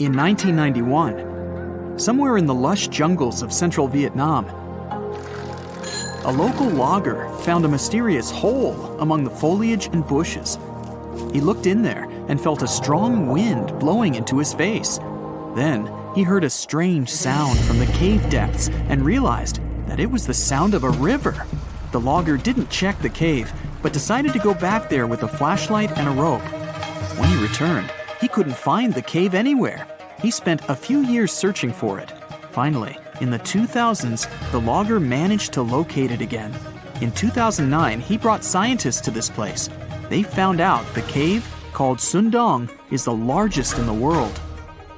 In 1991, somewhere in the lush jungles of central Vietnam, a local logger found a mysterious hole among the foliage and bushes. He looked in there and felt a strong wind blowing into his face. Then he heard a strange sound from the cave depths and realized that it was the sound of a river. The logger didn't check the cave, but decided to go back there with a flashlight and a rope. When he returned, he couldn't find the cave anywhere. He spent a few years searching for it. Finally, in the 2000s, the logger managed to locate it again. In 2009, he brought scientists to this place. They found out the cave, called Sundong, is the largest in the world.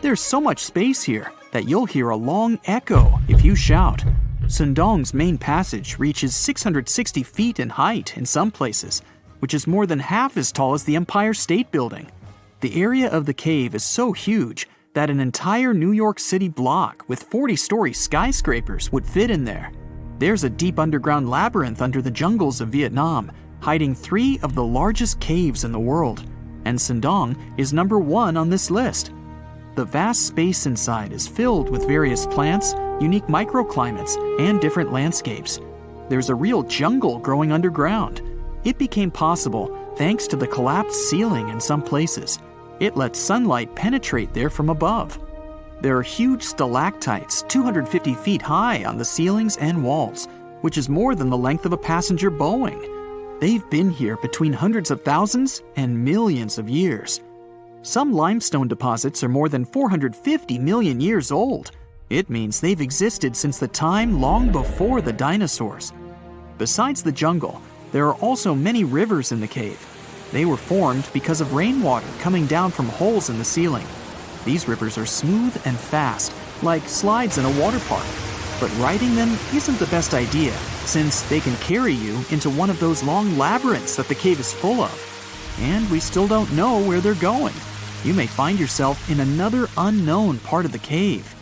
There's so much space here that you'll hear a long echo if you shout. Sundong's main passage reaches 660 feet in height in some places, which is more than half as tall as the Empire State Building. The area of the cave is so huge that an entire New York City block with 40-story skyscrapers would fit in there. There's a deep underground labyrinth under the jungles of Vietnam, hiding 3 of the largest caves in the world, and Sundong is number 1 on this list. The vast space inside is filled with various plants, unique microclimates, and different landscapes. There's a real jungle growing underground. It became possible thanks to the collapsed ceiling in some places. It lets sunlight penetrate there from above. There are huge stalactites 250 feet high on the ceilings and walls, which is more than the length of a passenger Boeing. They've been here between hundreds of thousands and millions of years. Some limestone deposits are more than 450 million years old. It means they've existed since the time long before the dinosaurs. Besides the jungle, there are also many rivers in the cave. They were formed because of rainwater coming down from holes in the ceiling. These rivers are smooth and fast, like slides in a water park. But riding them isn't the best idea, since they can carry you into one of those long labyrinths that the cave is full of. And we still don't know where they're going. You may find yourself in another unknown part of the cave.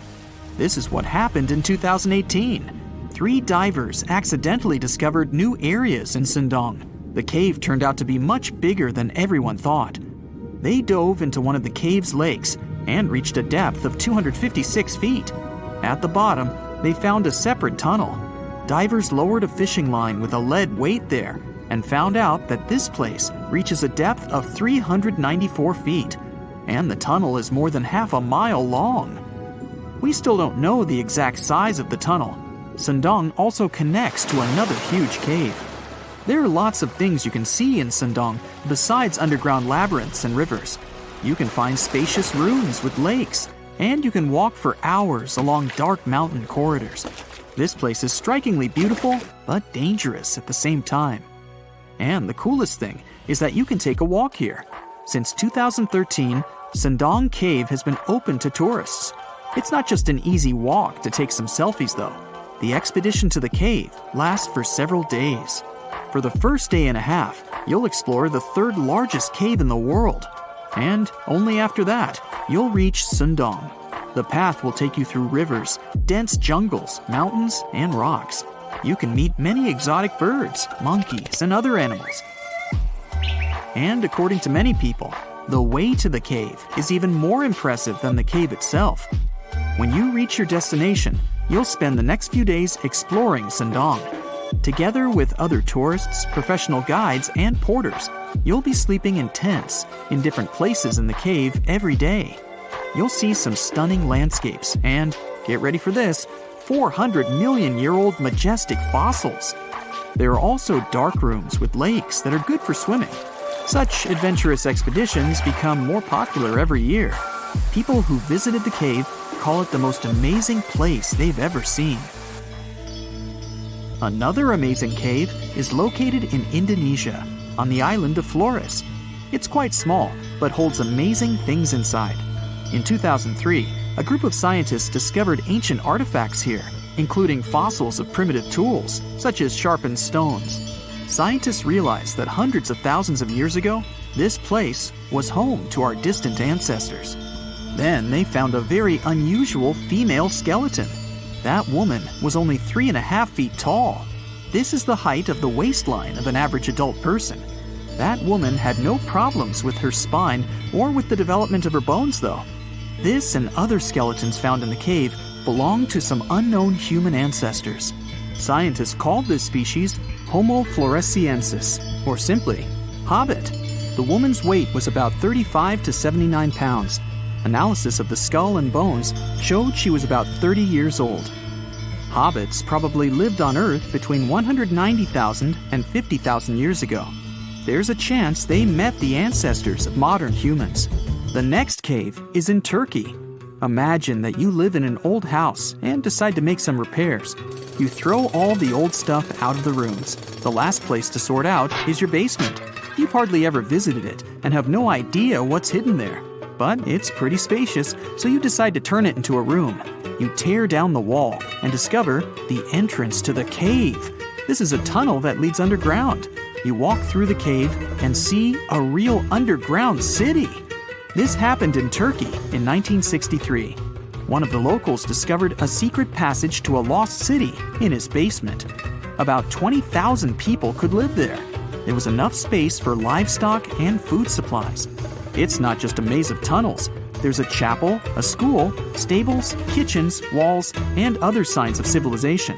This is what happened in 2018. 3 divers accidentally discovered new areas in Sundong. The cave turned out to be much bigger than everyone thought. They dove into one of the cave's lakes and reached a depth of 256 feet. At the bottom, they found a separate tunnel. Divers lowered a fishing line with a lead weight there and found out that this place reaches a depth of 394 feet, and the tunnel is more than half a mile long. We still don't know the exact size of the tunnel. Sundong also connects to another huge cave. There are lots of things you can see in Sundong besides underground labyrinths and rivers. You can find spacious rooms with lakes, and you can walk for hours along dark mountain corridors. This place is strikingly beautiful, but dangerous at the same time. And the coolest thing is that you can take a walk here. Since 2013, Sundong Cave has been open to tourists. It's not just an easy walk to take some selfies though. The expedition to the cave lasts for several days. For the first day and a half, you'll explore the 3rd largest cave in the world. And only after that, you'll reach Sundong. The path will take you through rivers, dense jungles, mountains, and rocks. You can meet many exotic birds, monkeys, and other animals. And according to many people, the way to the cave is even more impressive than the cave itself. When you reach your destination, you'll spend the next few days exploring Sundong. Together with other tourists, professional guides, and porters, you'll be sleeping in tents in different places in the cave every day. You'll see some stunning landscapes and, get ready for this, 400-million-year-old majestic fossils. There are also dark rooms with lakes that are good for swimming. Such adventurous expeditions become more popular every year. People who visited the cave call it the most amazing place they've ever seen. Another amazing cave is located in Indonesia, on the island of Flores. It's quite small, but holds amazing things inside. In 2003, a group of scientists discovered ancient artifacts here, including fossils of primitive tools, such as sharpened stones. Scientists realized that hundreds of thousands of years ago, this place was home to our distant ancestors. Then they found a very unusual female skeleton. That woman was only 3.5 feet tall. This is the height of the waistline of an average adult person. That woman had no problems with her spine or with the development of her bones, though. This and other skeletons found in the cave belong to some unknown human ancestors. Scientists called this species Homo floresiensis, or simply, hobbit. The woman's weight was about 35 to 79 pounds. Analysis of the skull and bones showed she was about 30 years old. Hobbits probably lived on Earth between 190,000 and 50,000 years ago. There's a chance they met the ancestors of modern humans. The next cave is in Turkey. Imagine that you live in an old house and decide to make some repairs. You throw all the old stuff out of the rooms. The last place to sort out is your basement. You've hardly ever visited it and have no idea what's hidden there. But it's pretty spacious, so you decide to turn it into a room. You tear down the wall and discover the entrance to the cave. This is a tunnel that leads underground. You walk through the cave and see a real underground city. This happened in Turkey in 1963. One of the locals discovered a secret passage to a lost city in his basement. About 20,000 people could live there. There was enough space for livestock and food supplies. It's not just a maze of tunnels. There's a chapel, a school, stables, kitchens, walls, and other signs of civilization.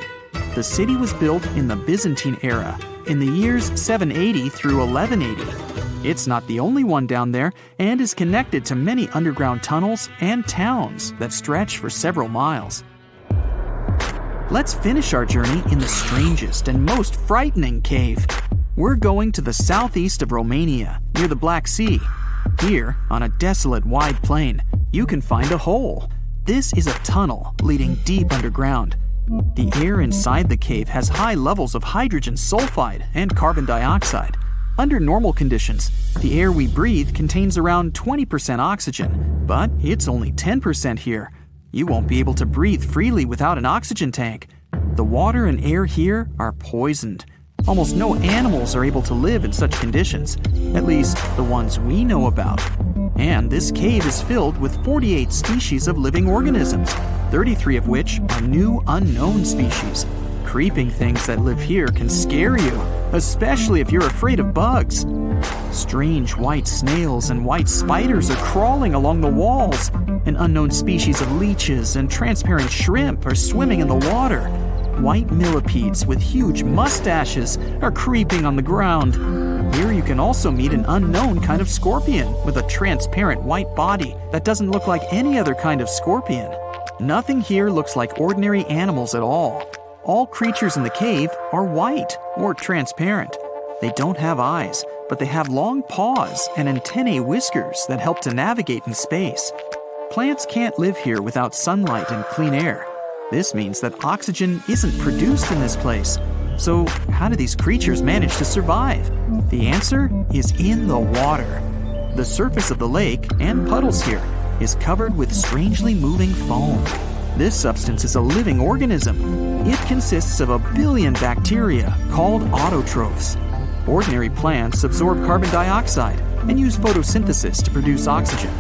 The city was built in the Byzantine era, in the years 780 through 1180. It's not the only one down there and is connected to many underground tunnels and towns that stretch for several miles. Let's finish our journey in the strangest and most frightening cave. We're going to the southeast of Romania, near the Black Sea. Here, on a desolate wide plain, you can find a hole. This is a tunnel leading deep underground. The air inside the cave has high levels of hydrogen sulfide and carbon dioxide. Under normal conditions, the air we breathe contains around 20% oxygen, but it's only 10% here. You won't be able to breathe freely without an oxygen tank. The water and air here are poisoned. Almost no animals are able to live in such conditions, at least the ones we know about. And this cave is filled with 48 species of living organisms, 33 of which are new unknown species. Creeping things that live here can scare you, especially if you're afraid of bugs. Strange white snails and white spiders are crawling along the walls. An unknown species of leeches and transparent shrimp are swimming in the water. White millipedes with huge mustaches are creeping on the ground. Here you can also meet an unknown kind of scorpion with a transparent white body that doesn't look like any other kind of scorpion. Nothing here looks like ordinary animals at all. All creatures in the cave are white or transparent. They don't have eyes, but they have long paws and antennae whiskers that help to navigate in space. Plants can't live here without sunlight and clean air. This means that oxygen isn't produced in this place. So how do these creatures manage to survive? The answer is in the water. The surface of the lake and puddles here is covered with strangely moving foam. This substance is a living organism. It consists of 1 billion bacteria called autotrophs. Ordinary plants absorb carbon dioxide and use photosynthesis to produce oxygen.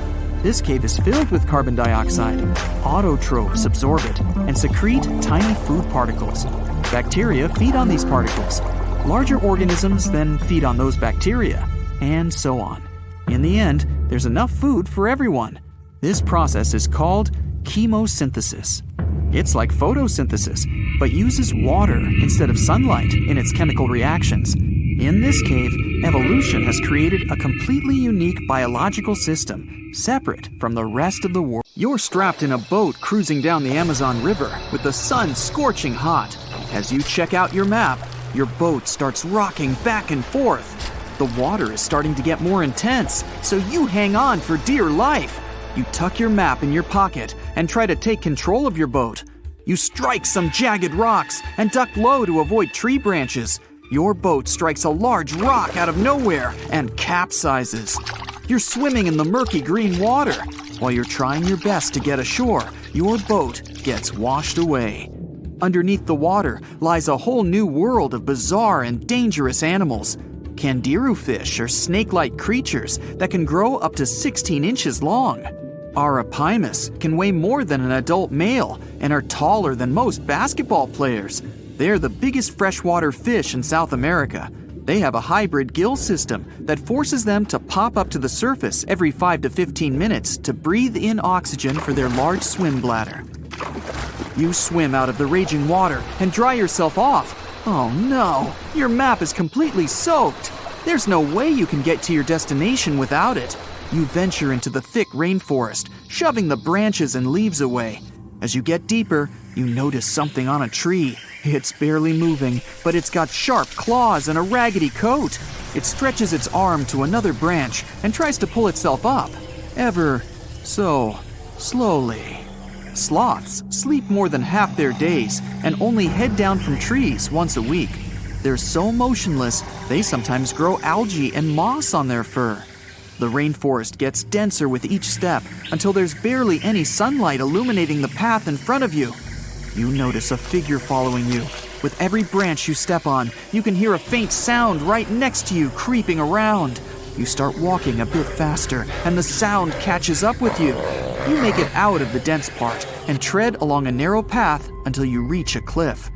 This cave is filled with carbon dioxide. Autotrophs absorb it and secrete tiny food particles. Bacteria feed on these particles. Larger organisms then feed on those bacteria, and so on. In the end, there's enough food for everyone. This process is called chemosynthesis. It's like photosynthesis, but uses water instead of sunlight in its chemical reactions. In this cave, evolution has created a completely unique biological system, separate from the rest of the world. You're strapped in a boat cruising down the Amazon River with the sun scorching hot. As you check out your map, your boat starts rocking back and forth. The water is starting to get more intense, so you hang on for dear life. You tuck your map in your pocket and try to take control of your boat. You strike some jagged rocks and duck low to avoid tree branches. Your boat strikes a large rock out of nowhere and capsizes. You're swimming in the murky green water. While you're trying your best to get ashore, your boat gets washed away. Underneath the water lies a whole new world of bizarre and dangerous animals. Candiru fish are snake-like creatures that can grow up to 16 inches long. Arapimus can weigh more than an adult male and are taller than most basketball players. They're the biggest freshwater fish in South America. They have a hybrid gill system that forces them to pop up to the surface every 5 to 15 minutes to breathe in oxygen for their large swim bladder. You swim out of the raging water and dry yourself off. Oh no, your map is completely soaked. There's no way you can get to your destination without it. You venture into the thick rainforest, shoving the branches and leaves away. As you get deeper, you notice something on a tree. It's barely moving, but it's got sharp claws and a raggedy coat. It stretches its arm to another branch and tries to pull itself up, ever so slowly. Sloths sleep more than half their days and only head down from trees once a week. They're so motionless, they sometimes grow algae and moss on their fur. The rainforest gets denser with each step until there's barely any sunlight illuminating the path in front of you. You notice a figure following you. With every branch you step on, you can hear a faint sound right next to you creeping around. You start walking a bit faster, and the sound catches up with you. You make it out of the dense part and tread along a narrow path until you reach a cliff.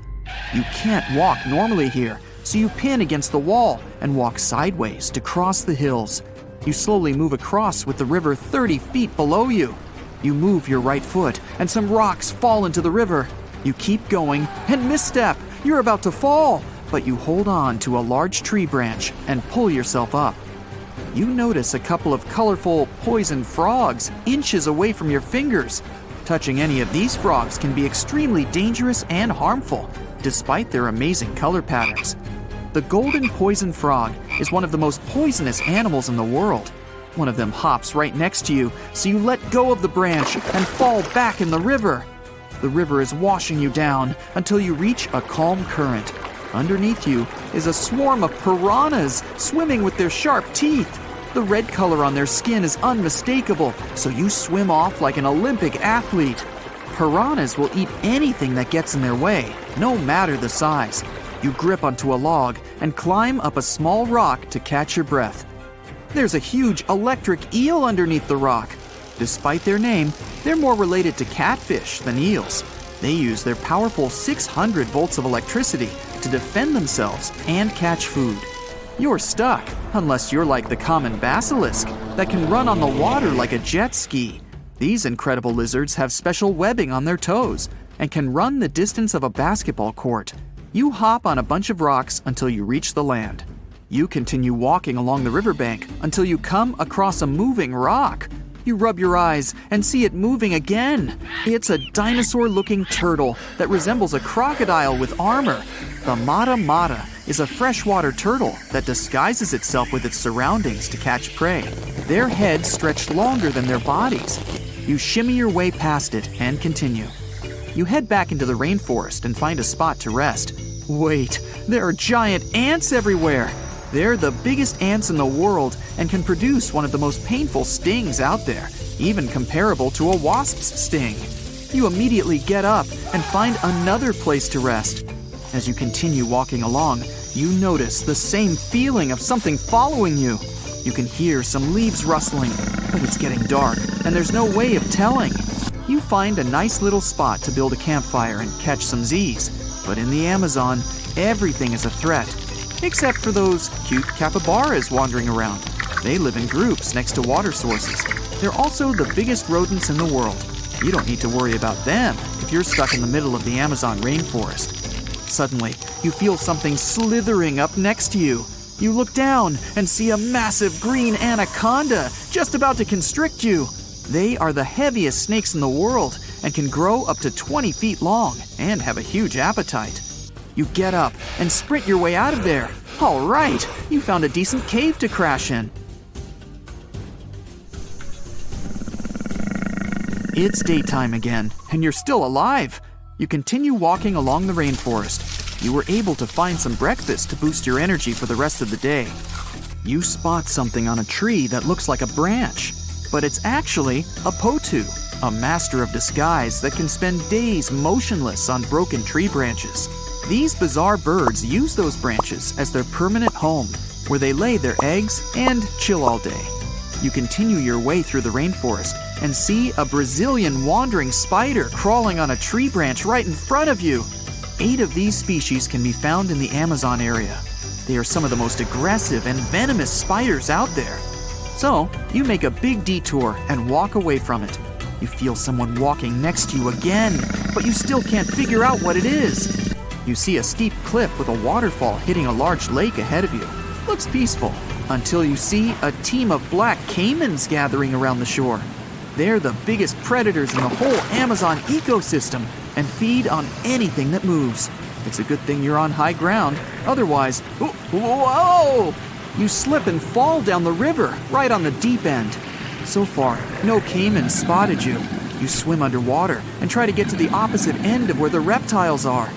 You can't walk normally here, so you pin against the wall and walk sideways to cross the hills. You slowly move across with the river 30 feet below you. You move your right foot, and some rocks fall into the river. You keep going and misstep. You're about to fall, but you hold on to a large tree branch and pull yourself up. You notice a couple of colorful poison frogs inches away from your fingers. Touching any of these frogs can be extremely dangerous and harmful, despite their amazing color patterns. The golden poison frog is one of the most poisonous animals in the world. One of them hops right next to you, so you let go of the branch and fall back in the river. The river is washing you down until you reach a calm current. Underneath you is a swarm of piranhas swimming with their sharp teeth. The red color on their skin is unmistakable, so you swim off like an Olympic athlete. Piranhas will eat anything that gets in their way, no matter the size. You grip onto a log and climb up a small rock to catch your breath. There's a huge electric eel underneath the rock. Despite their name, they're more related to catfish than eels. They use their powerful 600 volts of electricity to defend themselves and catch food. You're stuck, unless you're like the common basilisk that can run on the water like a jet ski. These incredible lizards have special webbing on their toes and can run the distance of a basketball court. You hop on a bunch of rocks until you reach the land. You continue walking along the riverbank until you come across a moving rock. You rub your eyes and see it moving again. It's a dinosaur-looking turtle that resembles a crocodile with armor. The mata is a freshwater turtle that disguises itself with its surroundings to catch prey. Their heads stretch longer than their bodies. You shimmy your way past it and continue. You head back into the rainforest and find a spot to rest. Wait, there are giant ants everywhere. They're the biggest ants in the world and can produce one of the most painful stings out there, even comparable to a wasp's sting. You immediately get up and find another place to rest. As you continue walking along, you notice the same feeling of something following you. You can hear some leaves rustling, but it's getting dark and there's no way of telling. You find a nice little spot to build a campfire and catch some Z's. But in the Amazon, everything is a threat. Except for those cute capybaras wandering around. They live in groups next to water sources. They're also the biggest rodents in the world. You don't need to worry about them if you're stuck in the middle of the Amazon rainforest. Suddenly, you feel something slithering up next to you. You look down and see a massive green anaconda just about to constrict you. They are the heaviest snakes in the world and can grow up to 20 feet long and have a huge appetite. You get up and sprint your way out of there. All right, you found a decent cave to crash in. It's daytime again, and you're still alive. You continue walking along the rainforest. You were able to find some breakfast to boost your energy for the rest of the day. You spot something on a tree that looks like a branch, but it's actually a potu, a master of disguise that can spend days motionless on broken tree branches. These bizarre birds use those branches as their permanent home, where they lay their eggs and chill all day. You continue your way through the rainforest and see a Brazilian wandering spider crawling on a tree branch right in front of you. 8 of these species can be found in the Amazon area. They are some of the most aggressive and venomous spiders out there. So, you make a big detour and walk away from it. You feel someone walking next to you again, but you still can't figure out what it is. You see a steep cliff with a waterfall hitting a large lake ahead of you. Looks peaceful, until you see a team of black Caimans gathering around the shore. They're the biggest predators in the whole Amazon ecosystem and feed on anything that moves. It's a good thing you're on high ground, otherwise, whoa! You slip and fall down the river, right on the deep end. So far, no Caimans spotted you. You swim underwater and try to get to the opposite end of where the reptiles are.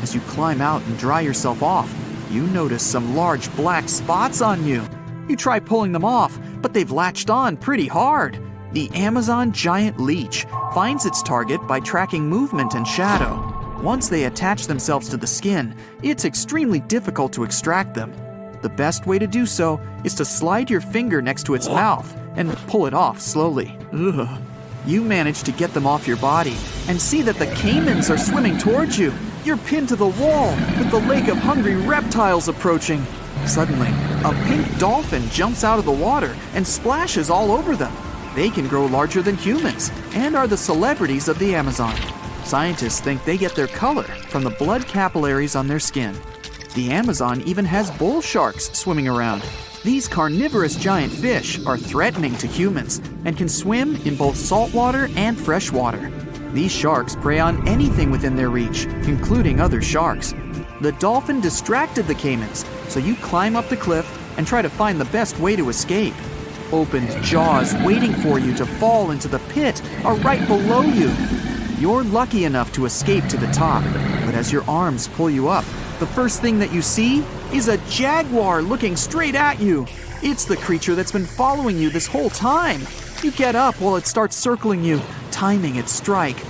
As you climb out and dry yourself off, you notice some large black spots on you. You try pulling them off, but they've latched on pretty hard. The Amazon giant leech finds its target by tracking movement and shadow. Once they attach themselves to the skin, it's extremely difficult to extract them. The best way to do so is to slide your finger next to its mouth and pull it off slowly. Ugh. You manage to get them off your body and see that the Caimans are swimming towards you. You're pinned to the wall with the lake of hungry reptiles approaching. Suddenly, a pink dolphin jumps out of the water and splashes all over them. They can grow larger than humans and are the celebrities of the Amazon. Scientists think they get their color from the blood capillaries on their skin. The Amazon even has bull sharks swimming around. These carnivorous giant fish are threatening to humans and can swim in both saltwater and freshwater. These sharks prey on anything within their reach, including other sharks. The dolphin distracted the Caimans, so you climb up the cliff and try to find the best way to escape. Opened jaws waiting for you to fall into the pit are right below you. You're lucky enough to escape to the top, but as your arms pull you up, the first thing that you see is a jaguar looking straight at you. It's the creature that's been following you this whole time. You get up while it starts circling you, timing its strike.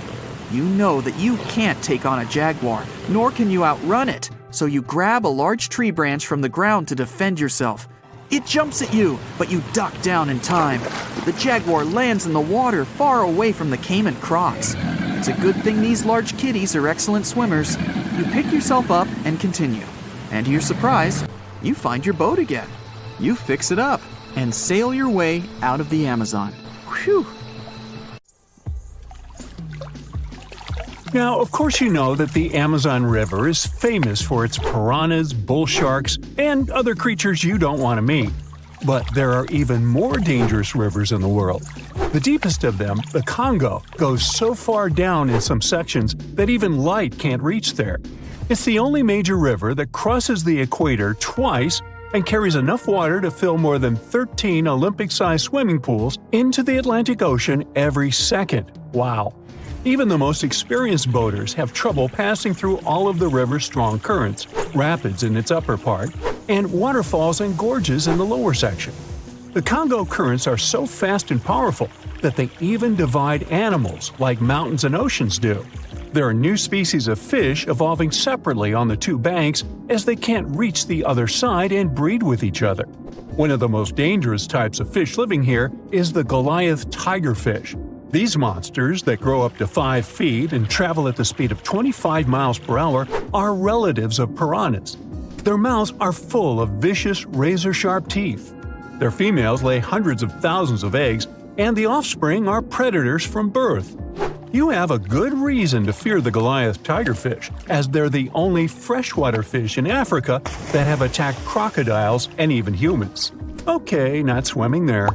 You know that you can't take on a jaguar, nor can you outrun it, so you grab a large tree branch from the ground to defend yourself. It jumps at you, but you duck down in time. The jaguar lands in the water far away from the Caiman crocs. It's a good thing these large kitties are excellent swimmers. You pick yourself up and continue. And to your surprise, you find your boat again. You fix it up and sail your way out of the Amazon. Whew! Now, of course you know that the Amazon River is famous for its piranhas, bull sharks, and other creatures you don't want to meet. But there are even more dangerous rivers in the world. The deepest of them, the Congo, goes so far down in some sections that even light can't reach there. It's the only major river that crosses the equator twice and carries enough water to fill more than 13 Olympic-sized swimming pools into the Atlantic Ocean every second. Wow! Even the most experienced boaters have trouble passing through all of the river's strong currents, rapids in its upper part, and waterfalls and gorges in the lower section. The Congo currents are so fast and powerful that they even divide animals like mountains and oceans do. There are new species of fish evolving separately on the two banks as they can't reach the other side and breed with each other. One of the most dangerous types of fish living here is the Goliath tigerfish. These monsters, that grow up to 5 feet and travel at the speed of 25 miles per hour, are relatives of piranhas. Their mouths are full of vicious, razor-sharp teeth. Their females lay hundreds of thousands of eggs, and the offspring are predators from birth. You have a good reason to fear the Goliath tigerfish, as they're the only freshwater fish in Africa that have attacked crocodiles and even humans. Okay, not swimming there.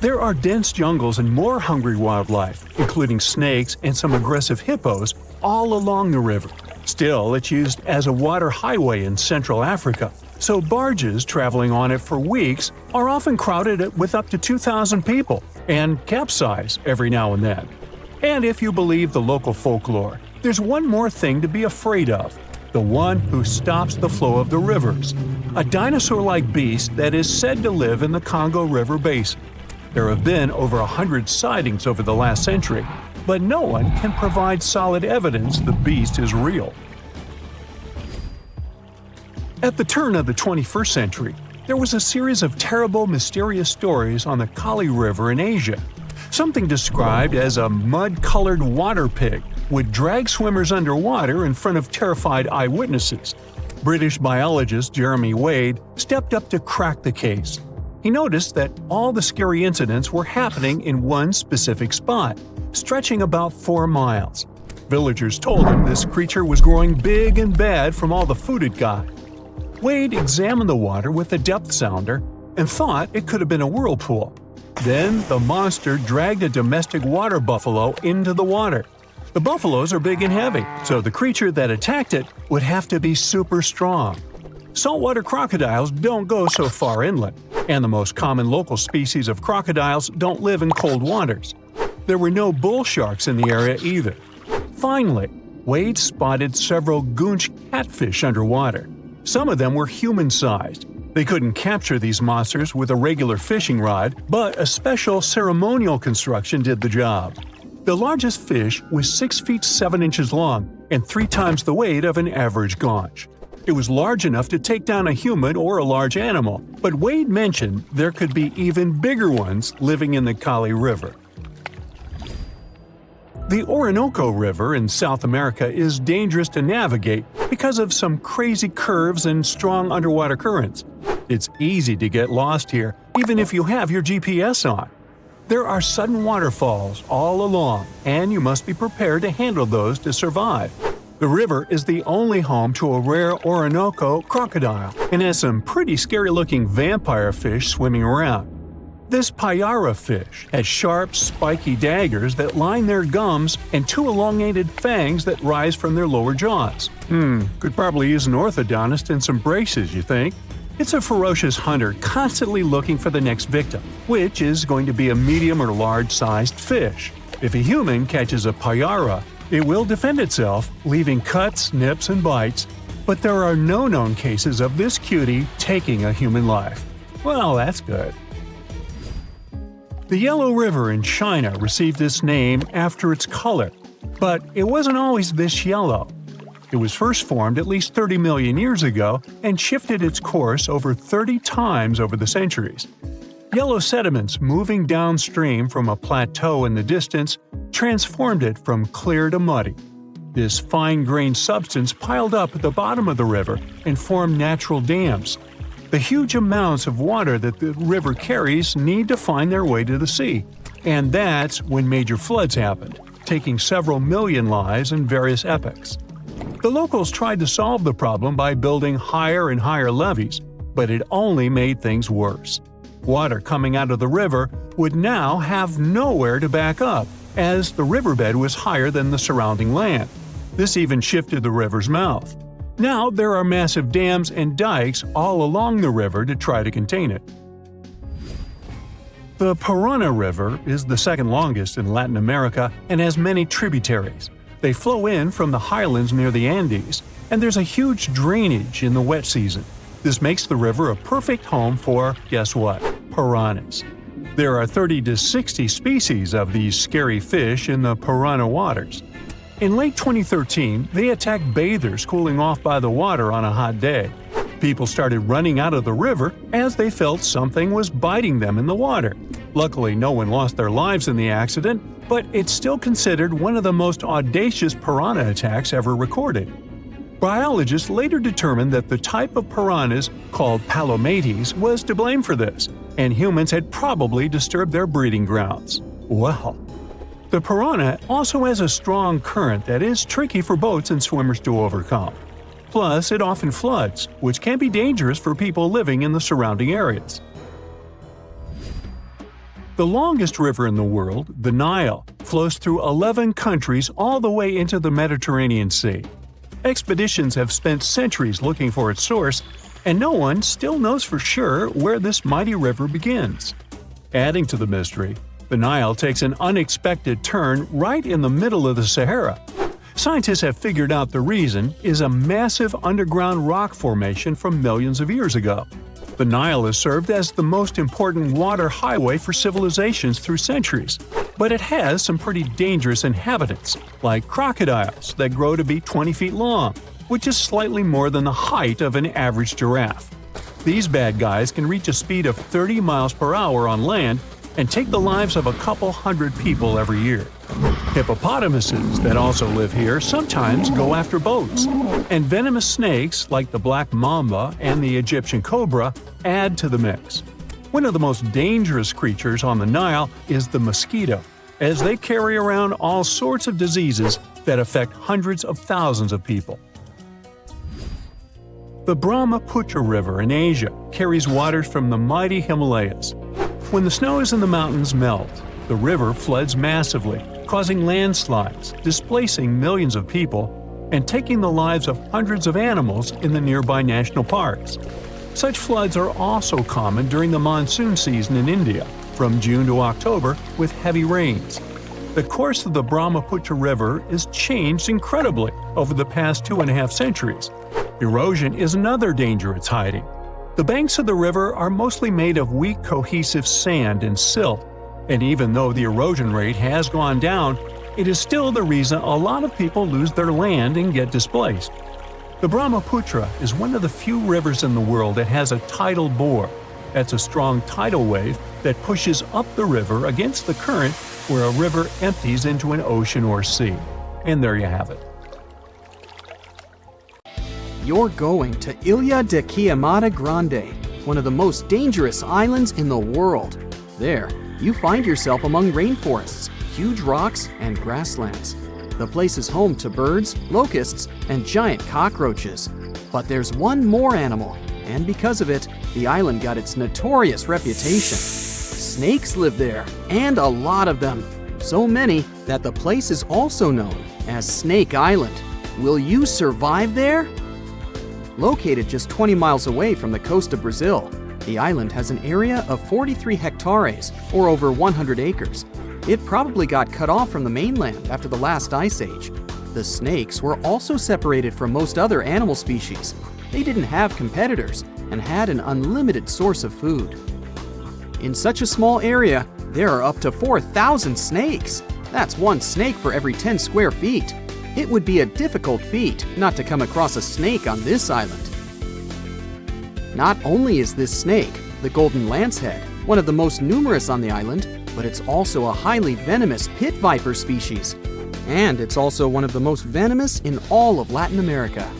There are dense jungles and more hungry wildlife, including snakes and some aggressive hippos, all along the river. Still, it's used as a water highway in Central Africa, so barges traveling on it for weeks are often crowded with up to 2,000 people and capsize every now and then. And if you believe the local folklore, there's one more thing to be afraid of: the one who stops the flow of the rivers, a dinosaur-like beast that is said to live in the Congo River basin. There have been over 100 sightings over the last century, but no one can provide solid evidence the beast is real. At the turn of the 21st century, there was a series of terrible, mysterious stories on the Kali River in Asia. Something described as a mud-colored water pig would drag swimmers underwater in front of terrified eyewitnesses. British biologist Jeremy Wade stepped up to crack the case. He noticed that all the scary incidents were happening in one specific spot, stretching about 4 miles. Villagers told him this creature was growing big and bad from all the food it got. Wade examined the water with a depth sounder and thought it could have been a whirlpool. Then the monster dragged a domestic water buffalo into the water. The buffaloes are big and heavy, so the creature that attacked it would have to be super strong. Saltwater crocodiles don't go so far inland, and the most common local species of crocodiles don't live in cold waters. There were no bull sharks in the area either. Finally, Wade spotted several goonch catfish underwater. Some of them were human-sized. They couldn't capture these monsters with a regular fishing rod, but a special ceremonial construction did the job. The largest fish was 6 feet 7 inches long and 3 times the weight of an average gaunch. It was large enough to take down a human or a large animal, but Wade mentioned there could be even bigger ones living in the Kali River. The Orinoco River in South America is dangerous to navigate because of some crazy curves and strong underwater currents. It's easy to get lost here, even if you have your GPS on. There are sudden waterfalls all along, and you must be prepared to handle those to survive. The river is the only home to a rare Orinoco crocodile and has some pretty scary-looking vampire fish swimming around. This piranha fish has sharp, spiky daggers that line their gums and 2 elongated fangs that rise from their lower jaws. Could probably use an orthodontist and some braces, you think? It's a ferocious hunter constantly looking for the next victim, which is going to be a medium or large-sized fish. If a human catches a piranha, it will defend itself, leaving cuts, nips, and bites, but there are no known cases of this cutie taking a human life. Well, that's good. The Yellow River in China received its name after its color, but it wasn't always this yellow. It was first formed at least 30 million years ago and shifted its course over 30 times over the centuries. Yellow sediments moving downstream from a plateau in the distance transformed it from clear to muddy. This fine-grained substance piled up at the bottom of the river and formed natural dams. The huge amounts of water that the river carries need to find their way to the sea, and that's when major floods happened, taking several million lives in various epochs. The locals tried to solve the problem by building higher and higher levees, but it only made things worse. Water coming out of the river would now have nowhere to back up, as the riverbed was higher than the surrounding land. This even shifted the river's mouth. Now there are massive dams and dikes all along the river to try to contain it. The Piranha River is the second longest in Latin America and has many tributaries. They flow in from the highlands near the Andes, and there's a huge drainage in the wet season. This makes the river a perfect home for, guess what, piranhas. There are 30 to 60 species of these scary fish in the piranha waters. In late 2013, they attacked bathers cooling off by the water on a hot day. People started running out of the river as they felt something was biting them in the water. Luckily, no one lost their lives in the accident, but it's still considered one of the most audacious piranha attacks ever recorded. Biologists later determined that the type of piranhas, called palomates, was to blame for this, and humans had probably disturbed their breeding grounds. Well, the piranha also has a strong current that is tricky for boats and swimmers to overcome. Plus, it often floods, which can be dangerous for people living in the surrounding areas. The longest river in the world, the Nile, flows through 11 countries all the way into the Mediterranean Sea. Expeditions have spent centuries looking for its source, and no one still knows for sure where this mighty river begins. Adding to the mystery, the Nile takes an unexpected turn right in the middle of the Sahara. Scientists have figured out the reason is a massive underground rock formation from millions of years ago. The Nile has served as the most important water highway for civilizations through centuries, but it has some pretty dangerous inhabitants, like crocodiles that grow to be 20 feet long, which is slightly more than the height of an average giraffe. These bad guys can reach a speed of 30 miles per hour on land and take the lives of a couple hundred people every year. Hippopotamuses that also live here sometimes go after boats. And venomous snakes like the black mamba and the Egyptian cobra add to the mix. One of the most dangerous creatures on the Nile is the mosquito, as they carry around all sorts of diseases that affect hundreds of thousands of people. The Brahmaputra River in Asia carries waters from the mighty Himalayas. When the snows in the mountains melt, the river floods massively, causing landslides, displacing millions of people, and taking the lives of hundreds of animals in the nearby national parks. Such floods are also common during the monsoon season in India, from June to October, with heavy rains. The course of the Brahmaputra River has changed incredibly over the past 2.5 centuries. Erosion is another danger it's hiding. The banks of the river are mostly made of weak cohesive sand and silt, and even though the erosion rate has gone down, it is still the reason a lot of people lose their land and get displaced. The Brahmaputra is one of the few rivers in the world that has a tidal bore. That's a strong tidal wave that pushes up the river against the current where a river empties into an ocean or sea. And there you have it. You're going to Ilha de Queimada Grande, one of the most dangerous islands in the world. There, you find yourself among rainforests, huge rocks, and grasslands. The place is home to birds, locusts, and giant cockroaches. But there's one more animal, and because of it, the island got its notorious reputation. Snakes live there, and a lot of them. So many that the place is also known as Snake Island. Will you survive there? Located just 20 miles away from the coast of Brazil, the island has an area of 43 hectares, or over 100 acres. It probably got cut off from the mainland after the last ice age. The snakes were also separated from most other animal species. They didn't have competitors and had an unlimited source of food. In such a small area, there are up to 4,000 snakes. That's one snake for every 10 square feet. It would be a difficult feat not to come across a snake on this island. Not only is this snake, the golden lancehead, one of the most numerous on the island, but it's also a highly venomous pit viper species. And it's also one of the most venomous in all of Latin America.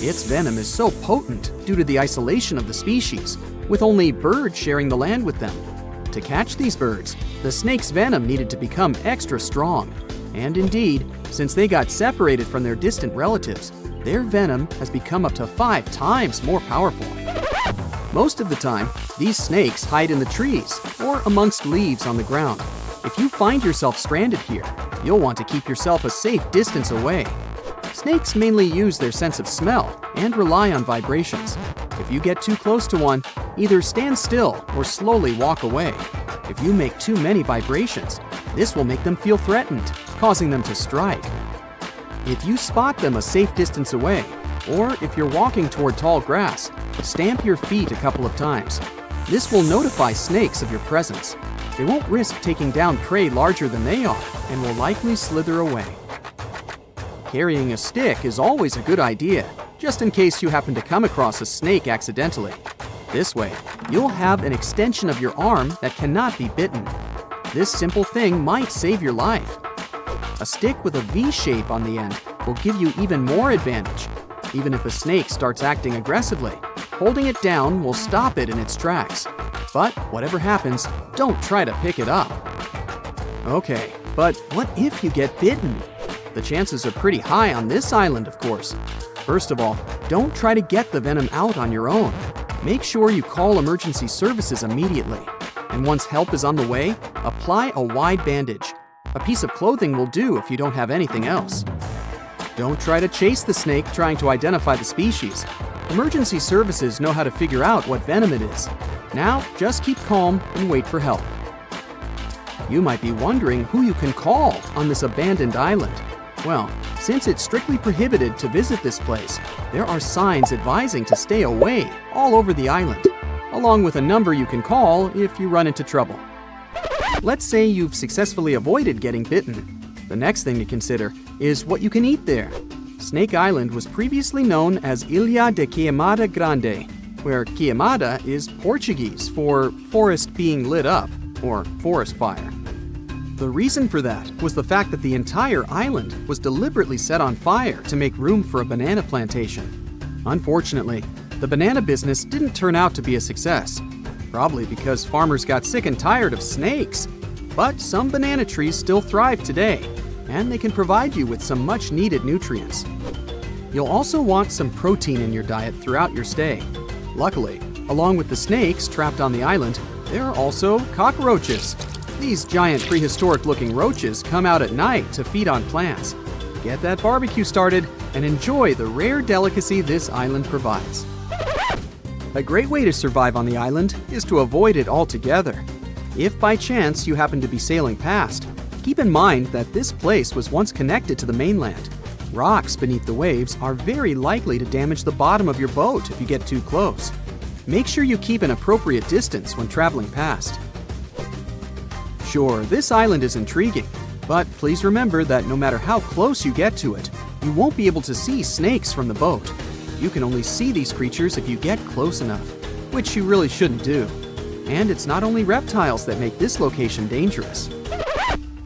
Its venom is so potent due to the isolation of the species, with only birds sharing the land with them. To catch these birds, the snake's venom needed to become extra strong. And indeed, since they got separated from their distant relatives, their venom has become up to 5 times more powerful. Most of the time, these snakes hide in the trees or amongst leaves on the ground. If you find yourself stranded here, you'll want to keep yourself a safe distance away. Snakes mainly use their sense of smell and rely on vibrations. If you get too close to one, either stand still or slowly walk away. If you make too many vibrations, this will make them feel threatened, causing them to strike. If you spot them a safe distance away, or if you're walking toward tall grass, stamp your feet a couple of times. This will notify snakes of your presence. They won't risk taking down prey larger than they are and will likely slither away. Carrying a stick is always a good idea, just in case you happen to come across a snake accidentally. This way, you'll have an extension of your arm that cannot be bitten. This simple thing might save your life. A stick with a V shape on the end will give you even more advantage. Even if a snake starts acting aggressively, holding it down will stop it in its tracks. But whatever happens, don't try to pick it up. Okay, but what if you get bitten? The chances are pretty high on this island, of course. First of all, don't try to get the venom out on your own. Make sure you call emergency services immediately. And once help is on the way, apply a wide bandage. A piece of clothing will do if you don't have anything else. Don't try to chase the snake trying to identify the species. Emergency services know how to figure out what venom it is. Now, just keep calm and wait for help. You might be wondering who you can call on this abandoned island. Well, since it's strictly prohibited to visit this place, there are signs advising to stay away all over the island, along with a number you can call if you run into trouble. Let's say you've successfully avoided getting bitten. The next thing to consider is what you can eat there. Snake Island was previously known as Ilha de Queimada Grande, where queimada is Portuguese for forest being lit up, or forest fire. The reason for that was the fact that the entire island was deliberately set on fire to make room for a banana plantation. Unfortunately, the banana business didn't turn out to be a success, probably because farmers got sick and tired of snakes. But some banana trees still thrive today, and they can provide you with some much-needed nutrients. You'll also want some protein in your diet throughout your stay. Luckily, along with the snakes trapped on the island, there are also cockroaches. These giant prehistoric-looking roaches come out at night to feed on plants. Get that barbecue started and enjoy the rare delicacy this island provides. A great way to survive on the island is to avoid it altogether. If by chance you happen to be sailing past, keep in mind that this place was once connected to the mainland. Rocks beneath the waves are very likely to damage the bottom of your boat if you get too close. Make sure you keep an appropriate distance when traveling past. Sure, this island is intriguing, but please remember that no matter how close you get to it, you won't be able to see snakes from the boat. You can only see these creatures if you get close enough, which you really shouldn't do. And it's not only reptiles that make this location dangerous.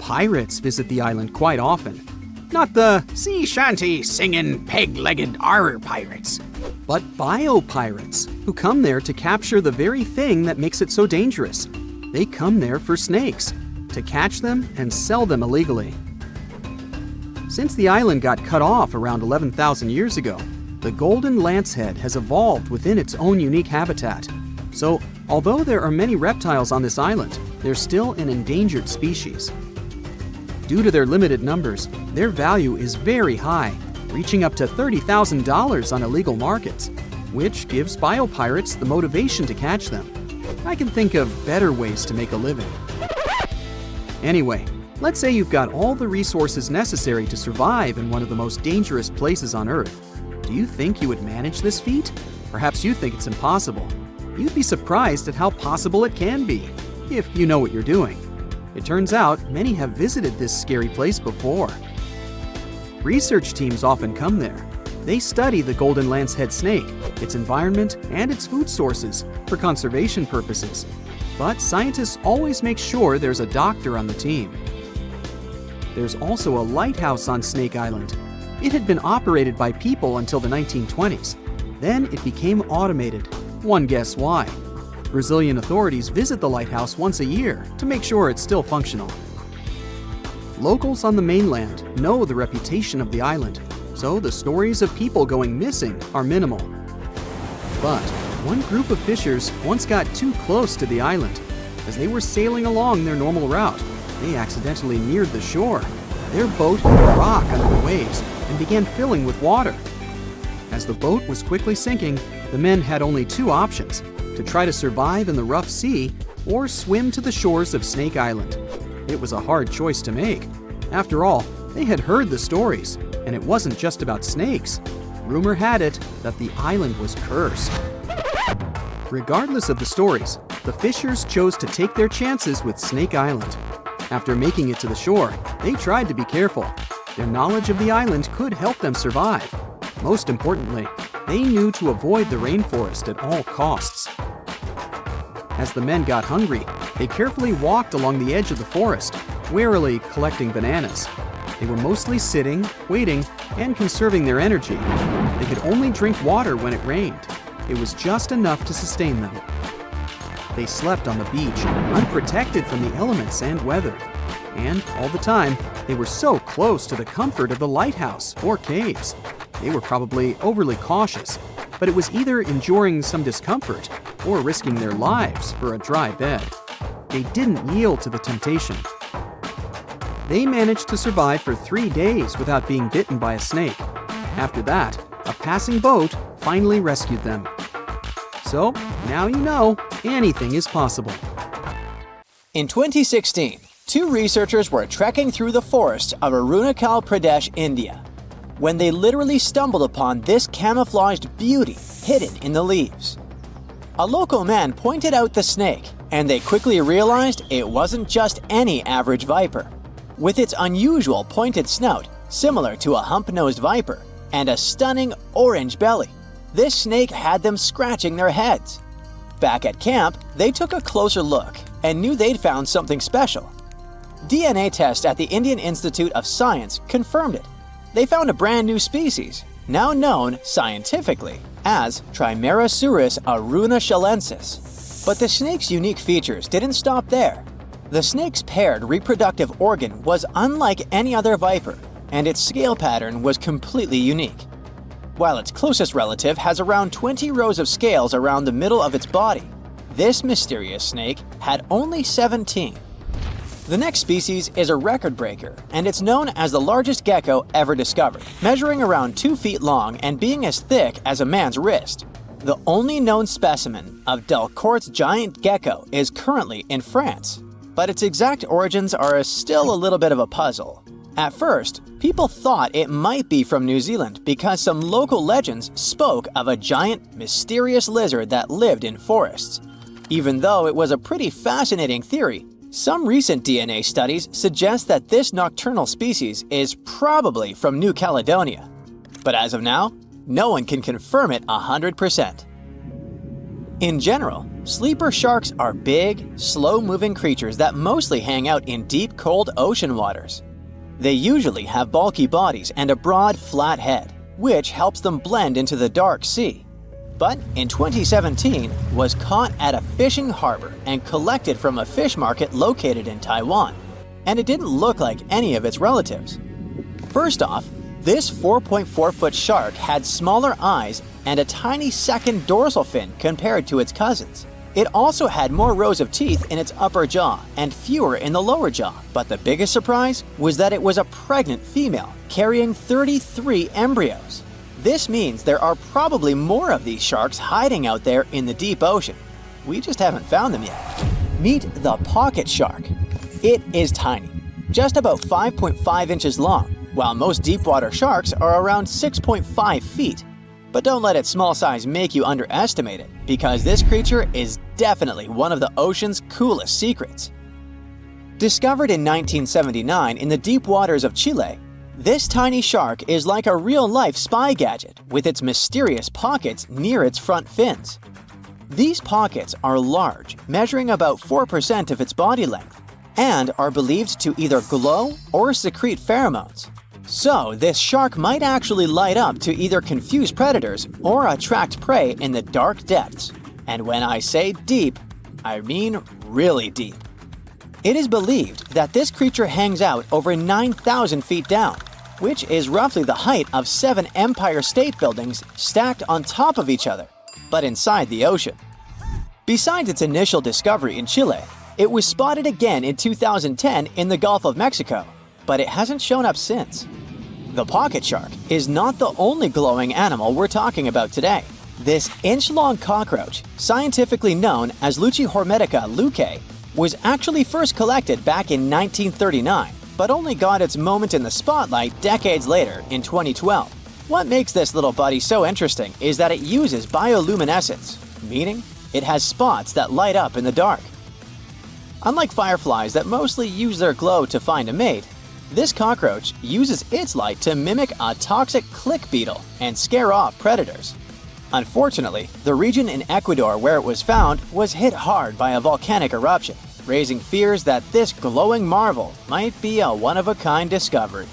Pirates visit the island quite often. Not the sea shanty singing peg-legged arr pirates, but bio-pirates who come there to capture the very thing that makes it so dangerous. They come there for snakes, to catch them and sell them illegally. Since the island got cut off around 11,000 years ago, the golden lancehead has evolved within its own unique habitat. So, although there are many reptiles on this island, they're still an endangered species. Due to their limited numbers, their value is very high, reaching up to $30,000 on illegal markets, which gives biopirates the motivation to catch them. I can think of better ways to make a living. Anyway, let's say you've got all the resources necessary to survive in one of the most dangerous places on Earth. Do you think you would manage this feat? Perhaps you think it's impossible. You'd be surprised at how possible it can be, if you know what you're doing. It turns out many have visited this scary place before. Research teams often come there. They study the golden lancehead snake, its environment, and its food sources for conservation purposes. But scientists always make sure there's a doctor on the team. There's also a lighthouse on Snake Island. It had been operated by people until the 1920s. Then it became automated. One guess why. Brazilian authorities visit the lighthouse once a year to make sure it's still functional. Locals on the mainland know the reputation of the island, so the stories of people going missing are minimal. But one group of fishers once got too close to the island. As they were sailing along their normal route, they accidentally neared the shore. Their boat hit a rock under the waves and began filling with water. As the boat was quickly sinking, the men had only two options: to try to survive in the rough sea or swim to the shores of Snake Island. It was a hard choice to make. After all, they had heard the stories, and it wasn't just about snakes. Rumor had it that the island was cursed. Regardless of the stories, the fishers chose to take their chances with Snake Island. After making it to the shore, they tried to be careful. Their knowledge of the island could help them survive. Most importantly, they knew to avoid the rainforest at all costs. As the men got hungry, they carefully walked along the edge of the forest, warily collecting bananas. They were mostly sitting, waiting, and conserving their energy. They could only drink water when it rained. It was just enough to sustain them. They slept on the beach, unprotected from the elements and weather. And all the time, they were so close to the comfort of the lighthouse or caves. They were probably overly cautious, but it was either enduring some discomfort or risking their lives for a dry bed. They didn't yield to the temptation. They managed to survive for 3 days without being bitten by a snake. After that, a passing boat finally rescued them. So, now you know, anything is possible. In 2016, 2 researchers were trekking through the forests of Arunachal Pradesh, India, when they literally stumbled upon this camouflaged beauty hidden in the leaves. A local man pointed out the snake, and they quickly realized it wasn't just any average viper. With its unusual pointed snout, similar to a hump-nosed viper, and a stunning orange belly, this snake had them scratching their heads. Back at camp, they took a closer look and knew they'd found something special. DNA tests at the Indian Institute of Science confirmed it. They found a brand new species, now known scientifically as Trimeresurus arunachalensis. But the snake's unique features didn't stop there. The snake's paired reproductive organ was unlike any other viper, and its scale pattern was completely unique. While its closest relative has around 20 rows of scales around the middle of its body, this mysterious snake had only 17. The next species is a record breaker, and it's known as the largest gecko ever discovered, measuring around 2 feet long and being as thick as a man's wrist. The only known specimen of Delcourt's giant gecko is currently in France, but its exact origins are still a little bit of a puzzle. At first, people thought it might be from New Zealand because some local legends spoke of a giant, mysterious lizard that lived in forests. Even though it was a pretty fascinating theory, some recent DNA studies suggest that this nocturnal species is probably from New Caledonia. But as of now, no one can confirm it 100%. In general, sleeper sharks are big, slow-moving creatures that mostly hang out in deep, cold ocean waters. They usually have bulky bodies and a broad, flat head, which helps them blend into the dark sea. But in 2017, was caught at a fishing harbor and collected from a fish market located in Taiwan, and it didn't look like any of its relatives. First off, this 4.4-foot shark had smaller eyes and a tiny second dorsal fin compared to its cousins. It also had more rows of teeth in its upper jaw and fewer in the lower jaw, but the biggest surprise was that it was a pregnant female carrying 33 embryos. This means there are probably more of these sharks hiding out there in the deep ocean. We just haven't found them yet. Meet the pocket shark. It is tiny, just about 5.5 inches long, while most deepwater sharks are around 6.5 feet. But don't let its small size make you underestimate it, because this creature is definitely one of the ocean's coolest secrets. Discovered in 1979 in the deep waters of Chile, this tiny shark is like a real-life spy gadget with its mysterious pockets near its front fins. These pockets are large, measuring about 4% of its body length, and are believed to either glow or secrete pheromones. So this shark might actually light up to either confuse predators or attract prey in the dark depths. And when I say deep, I mean really deep. It is believed that this creature hangs out over 9,000 feet down, which is roughly the height of 7 Empire State Buildings stacked on top of each other, but inside the ocean. Besides its initial discovery in Chile, it was spotted again in 2010 in the Gulf of Mexico, but it hasn't shown up since. The pocket shark is not the only glowing animal we're talking about today. This inch-long cockroach, scientifically known as Luchihormetica lucae, was actually first collected back in 1939, but only got its moment in the spotlight decades later in 2012. What makes this little buddy so interesting is that it uses bioluminescence, meaning it has spots that light up in the dark. Unlike fireflies that mostly use their glow to find a mate, this cockroach uses its light to mimic a toxic click beetle and scare off predators. Unfortunately, the region in Ecuador where it was found was hit hard by a volcanic eruption, raising fears that this glowing marvel might be a one-of-a-kind discovery.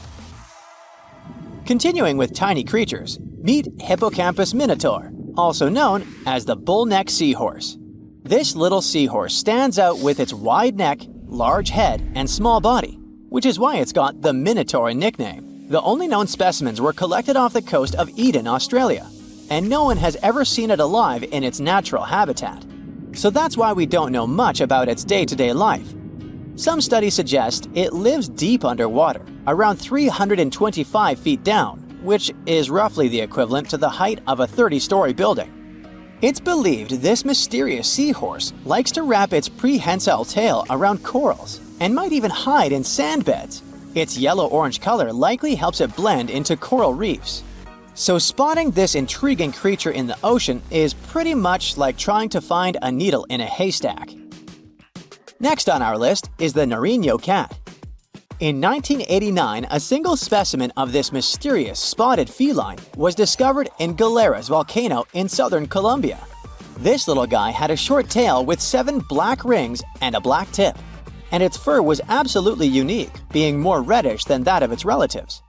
Continuing with tiny creatures, meet Hippocampus minotaur, also known as the bull-neck seahorse. This little seahorse stands out with its wide neck, large head, and small body, which is why it's got the Minotaur nickname. The only known specimens were collected off the coast of Eden, Australia, and no one has ever seen it alive in its natural habitat. So that's why we don't know much about its day-to-day life. Some studies suggest it lives deep underwater, around 325 feet down, which is roughly the equivalent to the height of a 30-story building. It's believed this mysterious seahorse likes to wrap its prehensile tail around corals and might even hide in sand beds. Its yellow-orange color likely helps it blend into coral reefs. So spotting this intriguing creature in the ocean is pretty much like trying to find a needle in a haystack. Next on our list is the Nariño cat. In 1989, a single specimen of this mysterious spotted feline was discovered in Galeras volcano in southern Colombia. This little guy had a short tail with 7 black rings and a black tip. and its fur was absolutely unique, being more reddish than that of its relatives.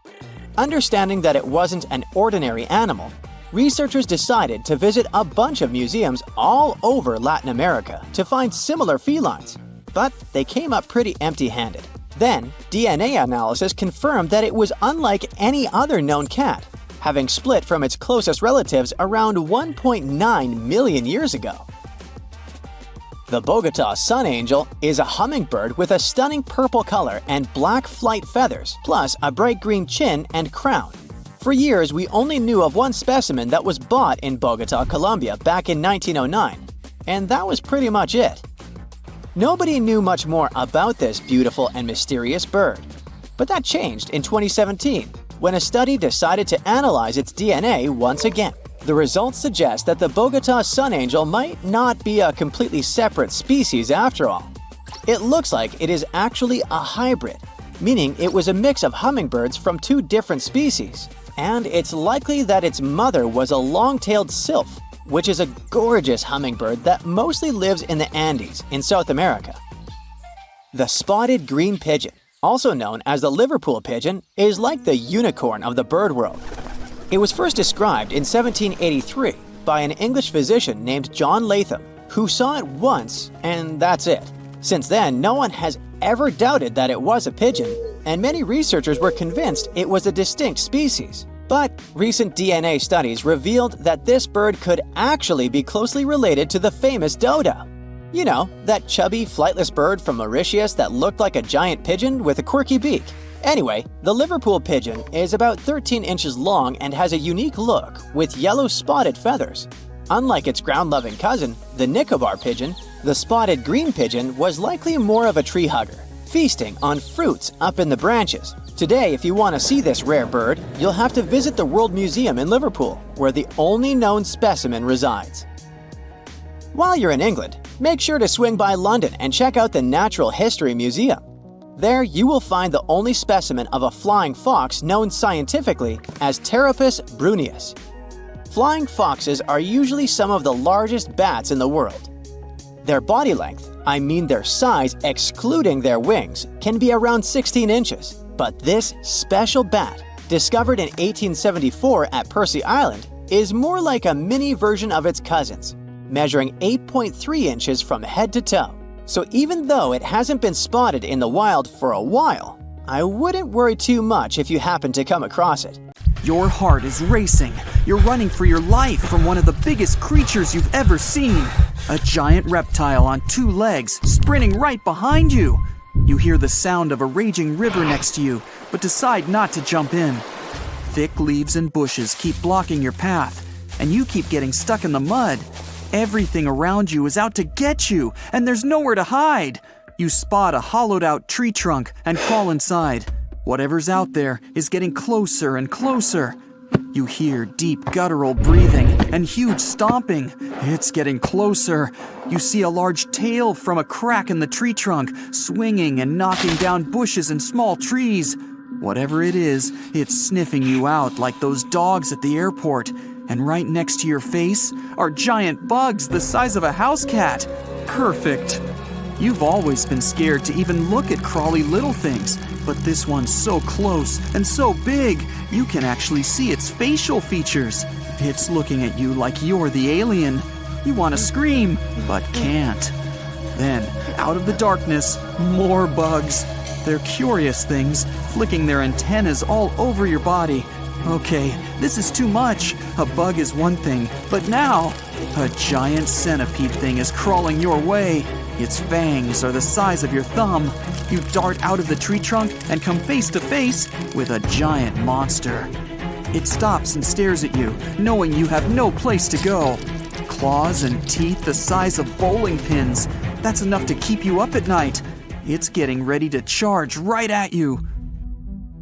Understanding that it wasn't an ordinary animal, researchers decided to visit a bunch of museums all over Latin America to find similar felines, but they came up pretty empty-handed. Then, DNA analysis confirmed that it was unlike any other known cat, having split from its closest relatives around 1.9 million years ago. The Bogotá sunangel is a hummingbird with a stunning purple color and black flight feathers, plus a bright green chin and crown. For years, we only knew of one specimen that was bought in Bogotá, Colombia back in 1909, and that was pretty much it. Nobody knew much more about this beautiful and mysterious bird. But that changed in 2017, when a study decided to analyze its DNA once again. The results suggest that the Bogotá sunangel might not be a completely separate species after all. It looks like it is actually a hybrid, meaning it was a mix of hummingbirds from two different species. And it's likely that its mother was a long-tailed sylph, which is a gorgeous hummingbird that mostly lives in the Andes in South America. The spotted green pigeon, also known as the Liverpool pigeon, is like the unicorn of the bird world. It was first described in 1783 by an English physician named John Latham, who saw it once, and that's it. Since then, no one has ever doubted that it was a pigeon, and many researchers were convinced it was a distinct species. But recent DNA studies revealed that this bird could actually be closely related to the famous dodo. You know, that chubby, flightless bird from Mauritius that looked like a giant pigeon with a quirky beak. Anyway, the Liverpool pigeon is about 13 inches long and has a unique look with yellow spotted feathers. Unlike its ground-loving cousin, the Nicobar pigeon, the spotted green pigeon was likely more of a tree hugger, feasting on fruits up in the branches. Today, if you want to see this rare bird, you'll have to visit the World Museum in Liverpool, where the only known specimen resides. While you're in England, make sure to swing by London and check out the Natural History Museum. There, you will find the only specimen of a flying fox known scientifically as Pteropus bruneus. Flying foxes are usually some of the largest bats in the world. Their body length, I mean their size excluding their wings, can be around 16 inches. But this special bat, discovered in 1874 at Percy Island, is more like a mini version of its cousins, measuring 8.3 inches from head to toe. So even though it hasn't been spotted in the wild for a while, I wouldn't worry too much if you happen to come across it. Your heart is racing. You're running for your life from one of the biggest creatures you've ever seen. A giant reptile on two legs, sprinting right behind you. You hear the sound of a raging river next to you, but decide not to jump in. Thick leaves and bushes keep blocking your path, and you keep getting stuck in the mud. Everything around you is out to get you, and there's nowhere to hide. You spot a hollowed-out tree trunk and crawl inside. Whatever's out there is getting closer and closer. You hear deep guttural breathing and huge stomping. It's getting closer. You see a large tail from a crack in the tree trunk, swinging and knocking down bushes and small trees. Whatever it is, it's sniffing you out like those dogs at the airport. And right next to your face are giant bugs the size of a house cat. Perfect. You've always been scared to even look at crawly little things, but this one's so close and so big, you can actually see its facial features. It's looking at you like you're the alien. You want to scream, but can't. Then, out of the darkness, more bugs. They're curious things, flicking their antennas all over your body. Okay, this is too much. A bug is one thing, but now, a giant centipede thing is crawling your way. Its fangs are the size of your thumb. You dart out of the tree trunk and come face to face with a giant monster. It stops and stares at you, knowing you have no place to go. Claws and teeth the size of bowling pins. That's enough to keep you up at night. It's getting ready to charge right at you.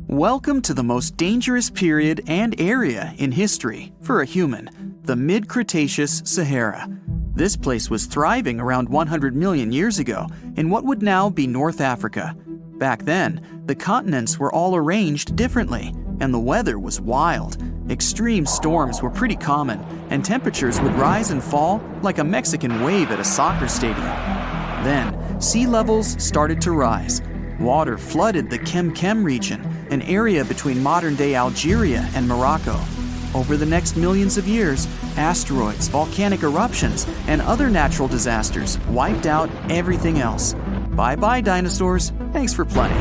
Welcome to the most dangerous period and area in history for a human, the mid-Cretaceous Sahara. This place was thriving around 100 million years ago in what would now be North Africa. Back then, the continents were all arranged differently, and the weather was wild. Extreme storms were pretty common, and temperatures would rise and fall like a Mexican wave at a soccer stadium. Then, sea levels started to rise. Water flooded the Kem region, an area between modern-day Algeria and Morocco. Over the next millions of years, asteroids, volcanic eruptions, and other natural disasters wiped out everything else. Bye-bye, dinosaurs. Thanks for playing.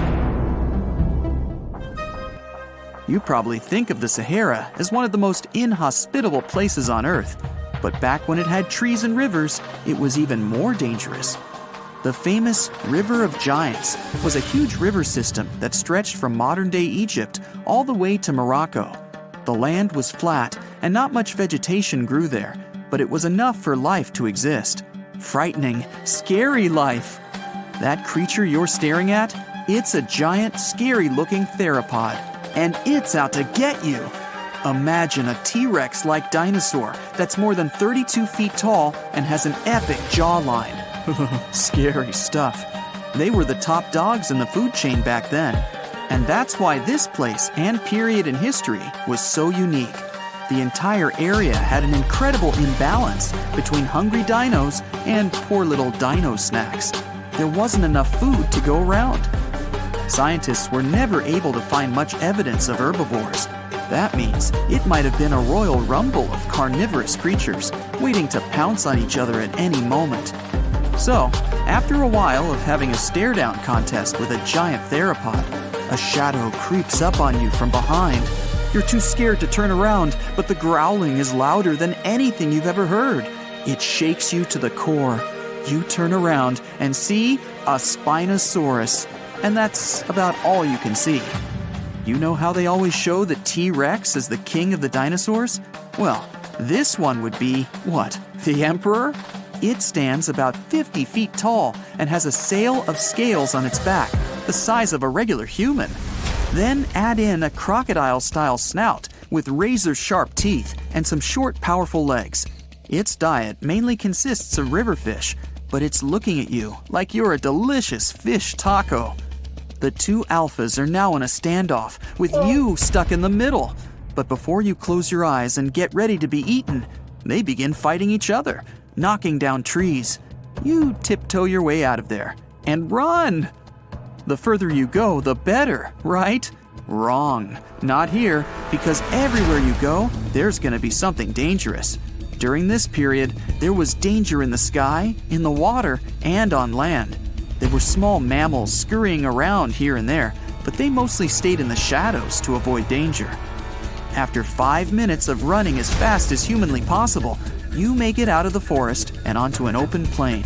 You probably think of the Sahara as one of the most inhospitable places on Earth, but back when it had trees and rivers, it was even more dangerous. The famous River of Giants was a huge river system that stretched from modern-day Egypt all the way to Morocco. The land was flat and not much vegetation grew there, but it was enough for life to exist. Frightening, scary life. That creature you're staring at, it's a giant, scary-looking theropod, and it's out to get you. Imagine a T-Rex-like dinosaur that's more than 32 feet tall and has an epic jawline. Scary stuff. They were the top dogs in the food chain back then. And that's why this place and period in history was so unique. The entire area had an incredible imbalance between hungry dinos and poor little dino snacks. There wasn't enough food to go around. Scientists were never able to find much evidence of herbivores. That means it might have been a royal rumble of carnivorous creatures waiting to pounce on each other at any moment. So, after a while of having a stare-down contest with a giant theropod, a shadow creeps up on you from behind. You're too scared to turn around, but the growling is louder than anything you've ever heard. It shakes you to the core. You turn around and see a Spinosaurus, and that's about all you can see. You know how they always show the T-Rex as the king of the dinosaurs? Well, this one would be, what, the emperor? It stands about 50 feet tall and has a sail of scales on its back, the size of a regular human. Then add in a crocodile-style snout with razor-sharp teeth and some short, powerful legs. Its diet mainly consists of river fish, but it's looking at you like you're a delicious fish taco. The two alphas are now in a standoff, with you stuck in the middle. But before you close your eyes and get ready to be eaten, they begin fighting each other, knocking down trees. You tiptoe your way out of there and run. The further you go, the better, right? Wrong. Not here, because everywhere you go, there's going to be something dangerous. During this period, there was danger in the sky, in the water, and on land. There were small mammals scurrying around here and there, but they mostly stayed in the shadows to avoid danger. After 5 minutes of running as fast as humanly possible, you make it out of the forest and onto an open plain.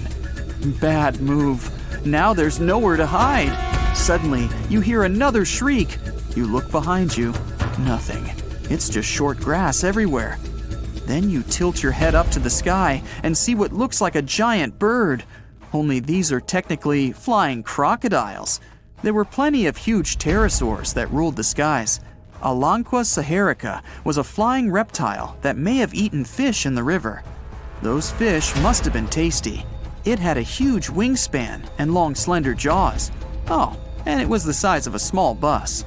Bad move. Now there's nowhere to hide. Suddenly, you hear another shriek. You look behind you. Nothing. It's just short grass everywhere. Then you tilt your head up to the sky and see what looks like a giant bird. Only these are technically flying crocodiles. There were plenty of huge pterosaurs that ruled the skies. Alanqua saharica was a flying reptile that may have eaten fish in the river. Those fish must have been tasty. It had a huge wingspan and long, slender jaws. Oh, and it was the size of a small bus.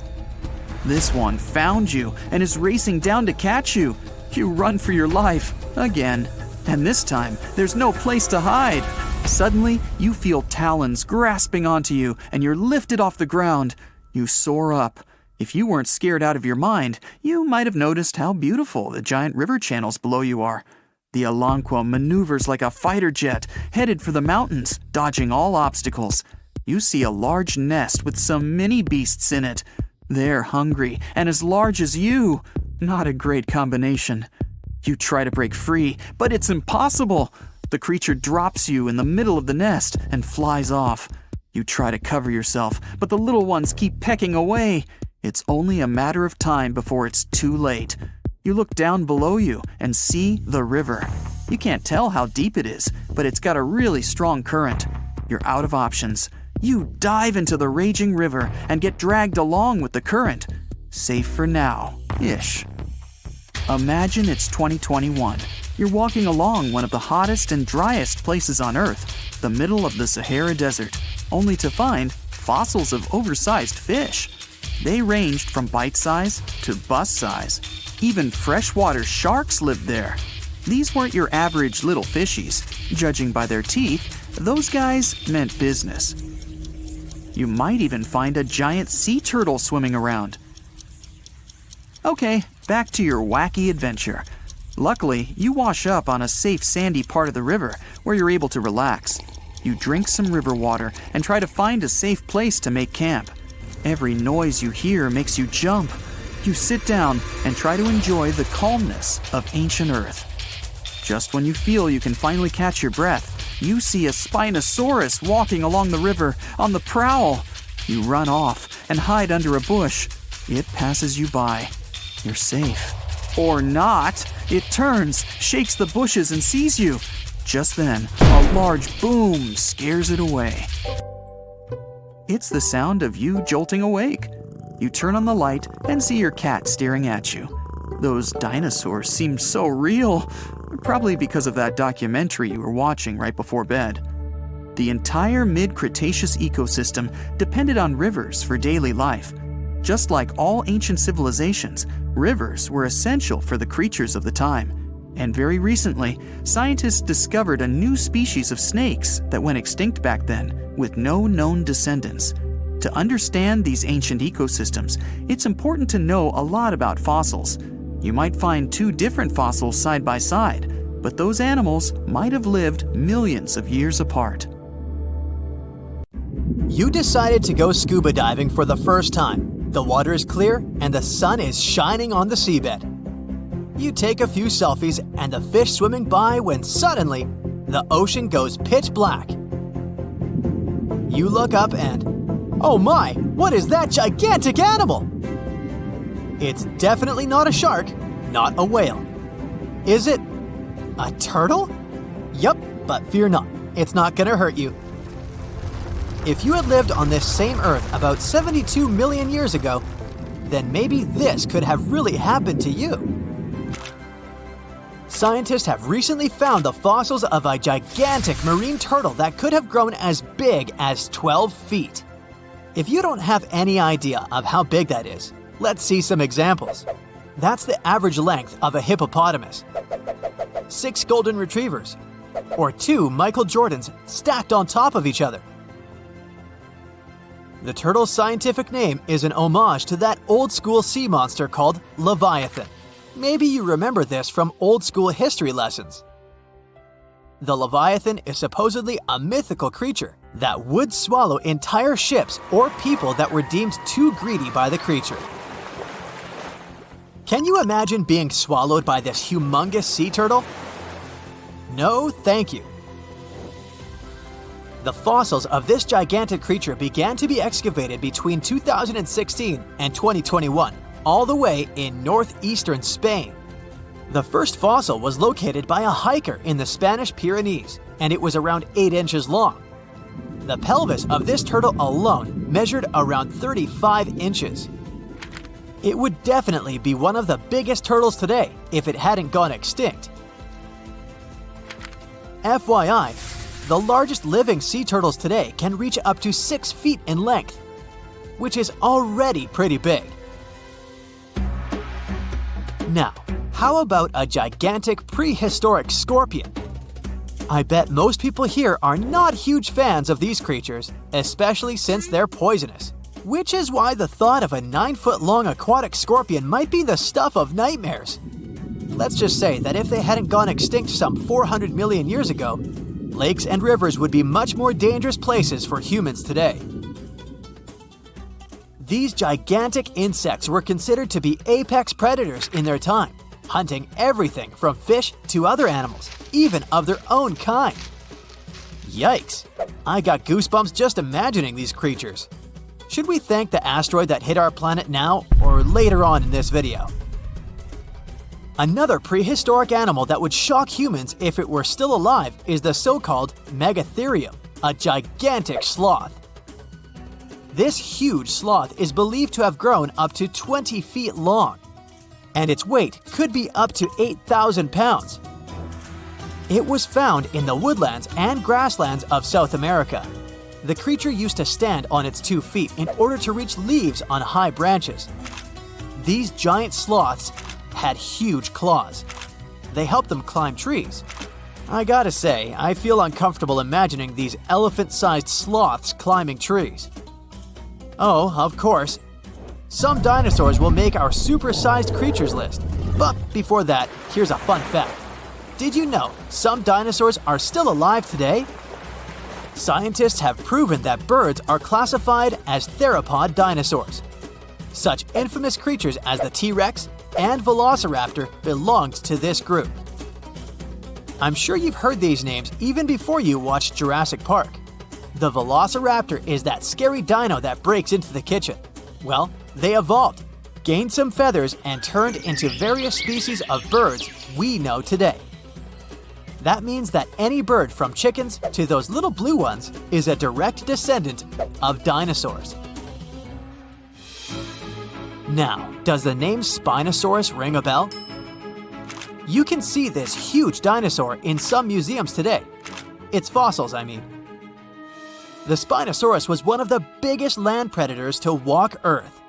This one found you and is racing down to catch you. You run for your life, again. And this time, there's no place to hide. Suddenly, you feel talons grasping onto you and you're lifted off the ground. You soar up. If you weren't scared out of your mind, you might have noticed how beautiful the giant river channels below you are. The Alanqua maneuvers like a fighter jet, headed for the mountains, dodging all obstacles. You see a large nest with some mini beasts in it. They're hungry and as large as you. Not a great combination. You try to break free, but it's impossible. The creature drops you in the middle of the nest and flies off. You try to cover yourself, but the little ones keep pecking away. It's only a matter of time before it's too late. You look down below you and see the river. You can't tell how deep it is, but it's got a really strong current. You're out of options. You dive into the raging river and get dragged along with the current. Safe for now-ish. Imagine it's 2021. You're walking along one of the hottest and driest places on Earth, the middle of the Sahara Desert, only to find fossils of oversized fish. They ranged from bite size to bus size. Even freshwater sharks lived there. These weren't your average little fishies. Judging by their teeth, Those guys meant business. You might even find a giant sea turtle swimming around. Okay, back to your wacky adventure. Luckily, you wash up on a safe sandy part of the river where you're able to relax. You drink some river water and try to find a safe place to make camp. Every noise you hear makes you jump. You sit down and try to enjoy the calmness of ancient Earth. Just when you feel you can finally catch your breath, you see a Spinosaurus walking along the river on the prowl. You run off and hide under a bush. It passes you by. You're safe. Or not. It turns, shakes the bushes, and sees you. Just then, a large boom scares it away. It's the sound of you jolting awake. You turn on the light and see your cat staring at you. Those dinosaurs seem so real, probably because of that documentary you were watching right before bed. The entire mid-Cretaceous ecosystem depended on rivers for daily life. Just like all ancient civilizations, rivers were essential for the creatures of the time. And very recently, scientists discovered a new species of snakes that went extinct back then, with no known descendants. To understand these ancient ecosystems, it's important to know a lot about fossils. You might find two different fossils side by side, but those animals might have lived millions of years apart. You decided to go scuba diving for the first time. The water is clear and the sun is shining on the seabed. You take a few selfies and the fish swimming by when suddenly, the ocean goes pitch black. You look up and, oh my, what is that gigantic animal? It's definitely not a shark, not a whale. Is it a turtle? Yup, but fear not, it's not gonna hurt you. If you had lived on this same Earth about 72 million years ago, then maybe this could have really happened to you. Scientists have recently found the fossils of a gigantic marine turtle that could have grown as big as 12 feet. If you don't have any idea of how big that is, let's see some examples. That's the average length of a hippopotamus, 6 golden retrievers, or 2 Michael Jordans stacked on top of each other. The turtle's scientific name is an homage to that old-school sea monster called Leviathan. Maybe you remember this from old-school history lessons. The Leviathan is supposedly a mythical creature that would swallow entire ships or people that were deemed too greedy by the creature. Can you imagine being swallowed by this humongous sea turtle? No, thank you. The fossils of this gigantic creature began to be excavated between 2016 and 2021, all the way in northeastern Spain. The first fossil was located by a hiker in the Spanish Pyrenees, and it was around 8 inches long. The pelvis of this turtle alone measured around 35 inches. It would definitely be one of the biggest turtles today if it hadn't gone extinct. FYI, the largest living sea turtles today can reach up to 6 feet in length, which is already pretty big. Now, how about a gigantic prehistoric scorpion? I bet most people here are not huge fans of these creatures, especially since they're poisonous, which is why the thought of a 9-foot-long aquatic scorpion might be the stuff of nightmares. Let's just say that if they hadn't gone extinct some 400 million years ago, lakes and rivers would be much more dangerous places for humans today. These gigantic insects were considered to be apex predators in their time, hunting everything from fish to other animals, even of their own kind. Yikes! I got goosebumps just imagining these creatures. Should we thank the asteroid that hit our planet now or later on in this video? Another prehistoric animal that would shock humans if it were still alive is the so-called Megatherium, a gigantic sloth. This huge sloth is believed to have grown up to 20 feet long, and its weight could be up to 8,000 pounds. It was found in the woodlands and grasslands of South America. The creature used to stand on its 2 feet in order to reach leaves on high branches. These giant sloths had huge claws. They helped them climb trees. I gotta say, I feel uncomfortable imagining these elephant-sized sloths climbing trees. Oh, of course, some dinosaurs will make our super-sized creatures list. But before that, here's a fun fact. Did you know some dinosaurs are still alive today? Scientists have proven that birds are classified as theropod dinosaurs. Such infamous creatures as the T-Rex and Velociraptor belonged to this group. I'm sure you've heard these names even before you watched Jurassic Park. The Velociraptor is that scary dino that breaks into the kitchen. Well, they evolved, gained some feathers, and turned into various species of birds we know today. That means that any bird from chickens to those little blue ones is a direct descendant of dinosaurs. Now, does the name Spinosaurus ring a bell? You can see this huge dinosaur in some museums today. Its fossils, I mean. The Spinosaurus was one of the biggest land predators to walk Earth.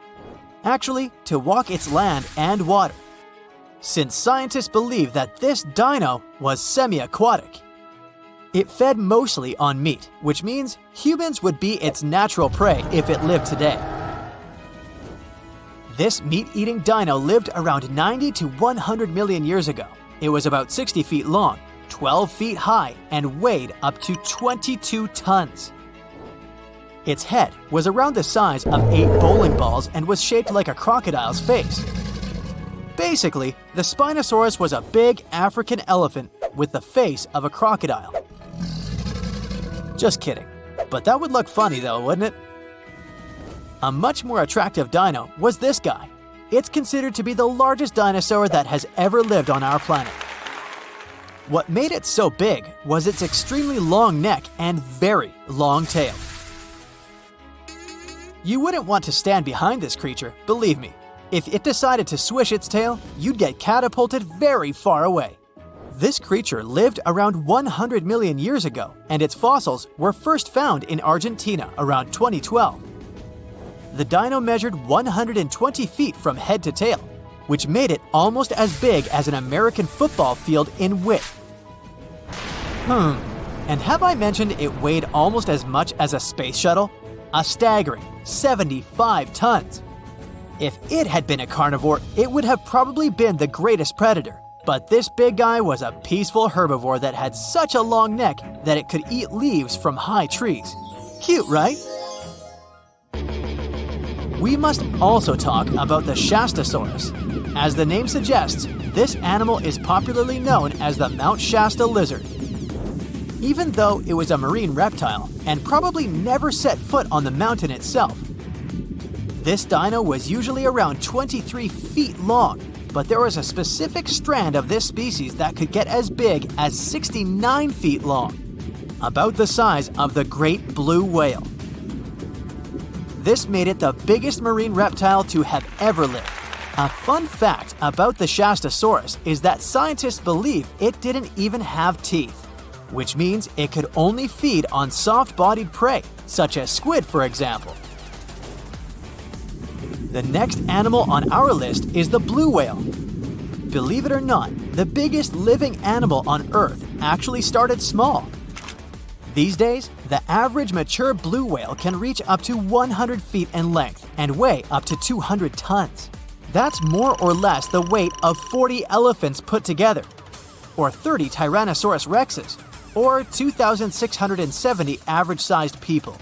Actually, to walk its land and water, since scientists believe that this dino was semi-aquatic. It fed mostly on meat, which means humans would be its natural prey if it lived today. This meat-eating dino lived around 90 to 100 million years ago. It was about 60 feet long, 12 feet high, and weighed up to 22 tons. Its head was around the size of 8 bowling balls and was shaped like a crocodile's face. Basically, the Spinosaurus was a big African elephant with the face of a crocodile. Just kidding. But that would look funny though, wouldn't it? A much more attractive dino was this guy. It's considered to be the largest dinosaur that has ever lived on our planet. What made it so big was its extremely long neck and very long tail. You wouldn't want to stand behind this creature, believe me. If it decided to swish its tail, you'd get catapulted very far away. This creature lived around 100 million years ago, and its fossils were first found in Argentina around 2012. The dino measured 120 feet from head to tail, which made it almost as big as an American football field in width. And have I mentioned it weighed almost as much as a space shuttle? A staggering 75 tons. If it had been a carnivore, it would have probably been the greatest predator. But this big guy was a peaceful herbivore that had such a long neck that it could eat leaves from high trees. Cute, right? We must also talk about the Shastasaurus. As the name suggests, this animal is popularly known as the Mount Shasta lizard. Even though it was a marine reptile and probably never set foot on the mountain itself, this dino was usually around 23 feet long, but there was a specific strand of this species that could get as big as 69 feet long, about the size of the great blue whale. This made it the biggest marine reptile to have ever lived. A fun fact about the Shastasaurus is that scientists believe it didn't even have teeth, which means it could only feed on soft-bodied prey, such as squid, for example. The next animal on our list is the blue whale. Believe it or not, the biggest living animal on Earth actually started small. These days, the average mature blue whale can reach up to 100 feet in length and weigh up to 200 tons. That's more or less the weight of 40 elephants put together, or 30 Tyrannosaurus rexes, or 2,670 average-sized people.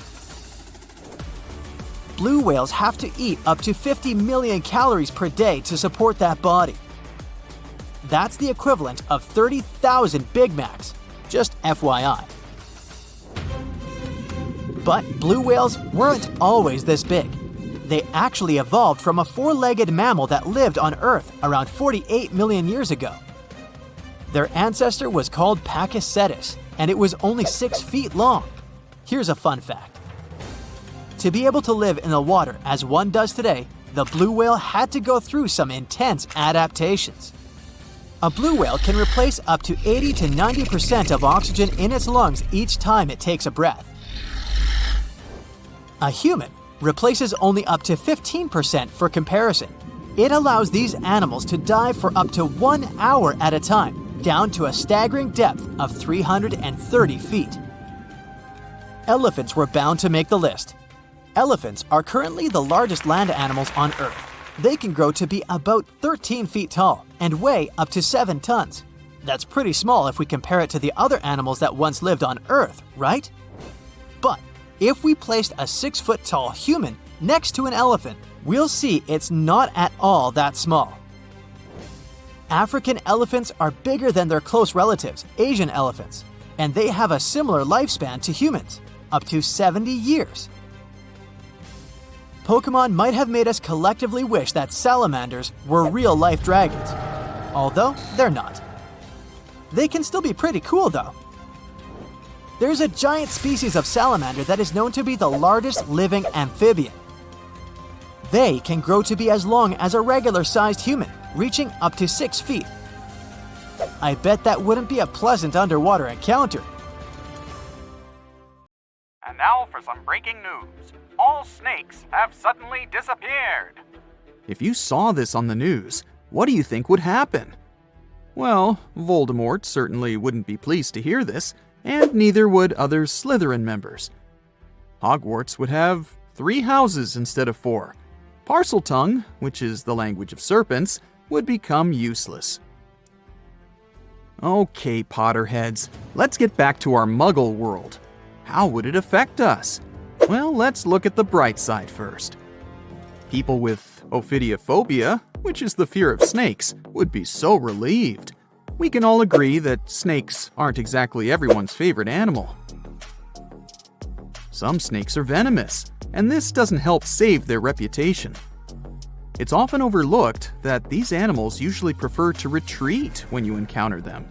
Blue whales have to eat up to 50 million calories per day to support that body. That's the equivalent of 30,000 Big Macs, just FYI. But blue whales weren't always this big. They actually evolved from a four-legged mammal that lived on Earth around 48 million years ago. Their ancestor was called Pakicetus, and it was only 6 feet long. Here's a fun fact. To be able to live in the water as one does today, the blue whale had to go through some intense adaptations. A blue whale can replace up to 80 to 90% of oxygen in its lungs each time it takes a breath. A human replaces only up to 15% for comparison. It allows these animals to dive for up to 1 hour at a time, down to a staggering depth of 330 feet. Elephants were bound to make the list. Elephants are currently the largest land animals on Earth. They can grow to be about 13 feet tall and weigh up to 7 tons. That's pretty small if we compare it to the other animals that once lived on Earth, right? But if we placed a 6-foot-tall human next to an elephant, we'll see it's not at all that small. African elephants are bigger than their close relatives, Asian elephants, and they have a similar lifespan to humans, up to 70 years. Pokemon might have made us collectively wish that salamanders were real-life dragons, although they're not. They can still be pretty cool though. There's a giant species of salamander that is known to be the largest living amphibian. They can grow to be as long as a regular-sized human, reaching up to 6 feet. I bet that wouldn't be a pleasant underwater encounter. And now for some breaking news. All snakes have suddenly disappeared. If you saw this on the news, what do you think would happen? Well, Voldemort certainly wouldn't be pleased to hear this, and neither would other Slytherin members. Hogwarts would have 3 houses instead of 4. Parseltongue, which is the language of serpents, would become useless. Okay, Potterheads, let's get back to our Muggle world. How would it affect us? Well, let's look at the bright side first. People with ophidiophobia, which is the fear of snakes, would be so relieved. We can all agree that snakes aren't exactly everyone's favorite animal. Some snakes are venomous, and this doesn't help save their reputation. It's often overlooked that these animals usually prefer to retreat when you encounter them.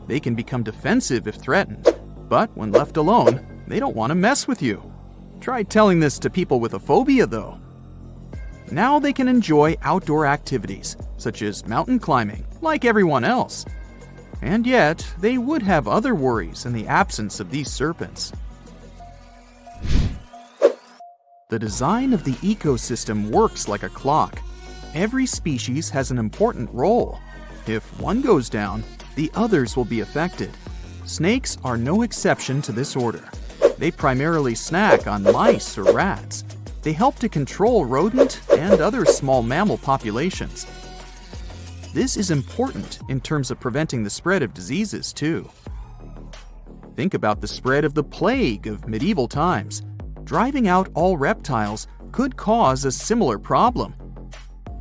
They can become defensive if threatened, but when left alone, they don't want to mess with you. Try telling this to people with a phobia, though. Now they can enjoy outdoor activities, such as mountain climbing, like everyone else. And yet, they would have other worries in the absence of these serpents. The design of the ecosystem works like a clock. Every species has an important role. If one goes down, the others will be affected. Snakes are no exception to this order. They primarily snack on mice or rats. They help to control rodent and other small mammal populations. This is important in terms of preventing the spread of diseases, too. Think about the spread of the plague of medieval times. Driving out all reptiles could cause a similar problem.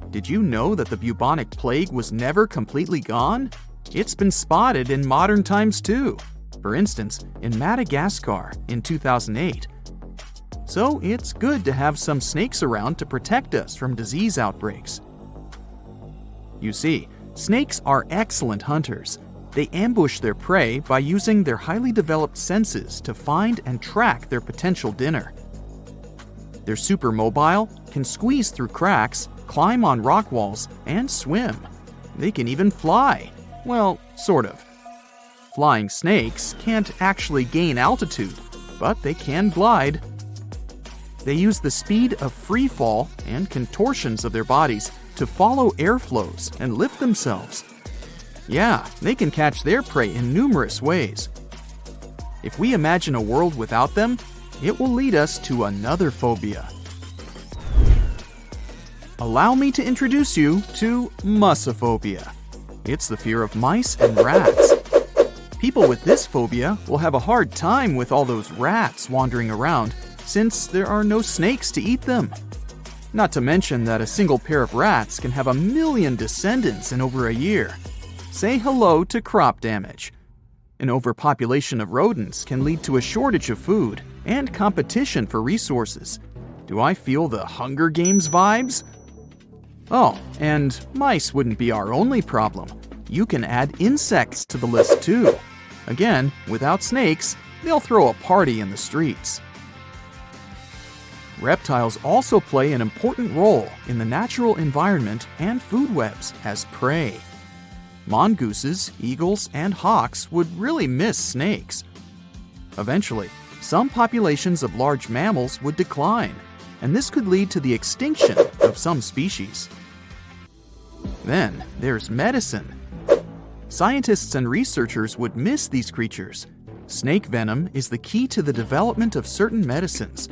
Did you know that the bubonic plague was never completely gone? It's been spotted in modern times, too. For instance, in Madagascar in 2008. So it's good to have some snakes around to protect us from disease outbreaks. You see, snakes are excellent hunters. They ambush their prey by using their highly developed senses to find and track their potential dinner. They're super mobile, can squeeze through cracks, climb on rock walls, and swim. They can even fly. Well, sort of. Flying snakes can't actually gain altitude, but they can glide. They use the speed of free fall and contortions of their bodies to follow airflows and lift themselves. Yeah, they can catch their prey in numerous ways. If we imagine a world without them, it will lead us to another phobia. Allow me to introduce you to mussophobia. It's the fear of mice and rats. People with this phobia will have a hard time with all those rats wandering around, since there are no snakes to eat them. Not to mention that a single pair of rats can have 1 million descendants in over a year. Say hello to crop damage. An overpopulation of rodents can lead to a shortage of food and competition for resources. Do I feel the Hunger Games vibes? Oh, and mice wouldn't be our only problem. You can add insects to the list too. Again, without snakes, they'll throw a party in the streets. Reptiles also play an important role in the natural environment and food webs as prey. Mongooses, eagles, and hawks would really miss snakes. Eventually, some populations of large mammals would decline, and this could lead to the extinction of some species. Then there's medicine. Scientists and researchers would miss these creatures. Snake venom is the key to the development of certain medicines.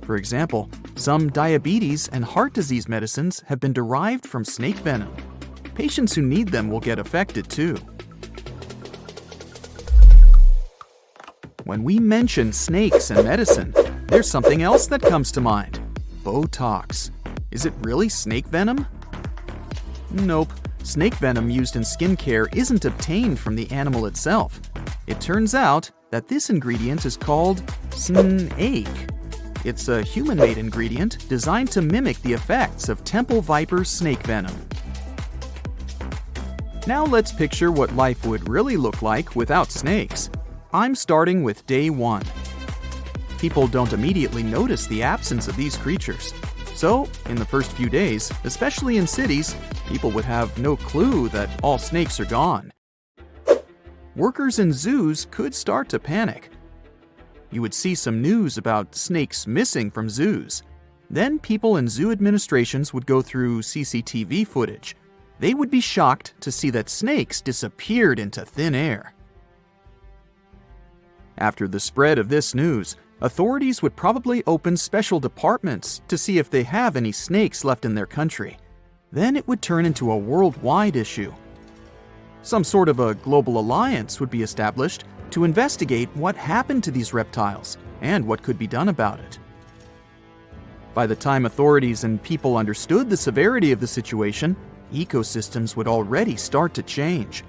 For example, some diabetes and heart disease medicines have been derived from snake venom. Patients who need them will get affected too. When we mention snakes and medicine, there's something else that comes to mind. Botox. Is it really snake venom? Nope. Snake venom used in skincare isn't obtained from the animal itself. It turns out that this ingredient is called snake. It's a human-made ingredient designed to mimic the effects of temple viper snake venom. Now let's picture what life would really look like without snakes. I'm starting with day 1. People don't immediately notice the absence of these creatures. So, in the first few days, especially in cities, people would have no clue that all snakes are gone. Workers in zoos could start to panic. You would see some news about snakes missing from zoos. Then people in zoo administrations would go through CCTV footage. They would be shocked to see that snakes disappeared into thin air. After the spread of this news, authorities would probably open special departments to see if they have any snakes left in their country. Then it would turn into a worldwide issue. Some sort of a global alliance would be established to investigate what happened to these reptiles and what could be done about it. By the time authorities and people understood the severity of the situation, ecosystems would already start to change.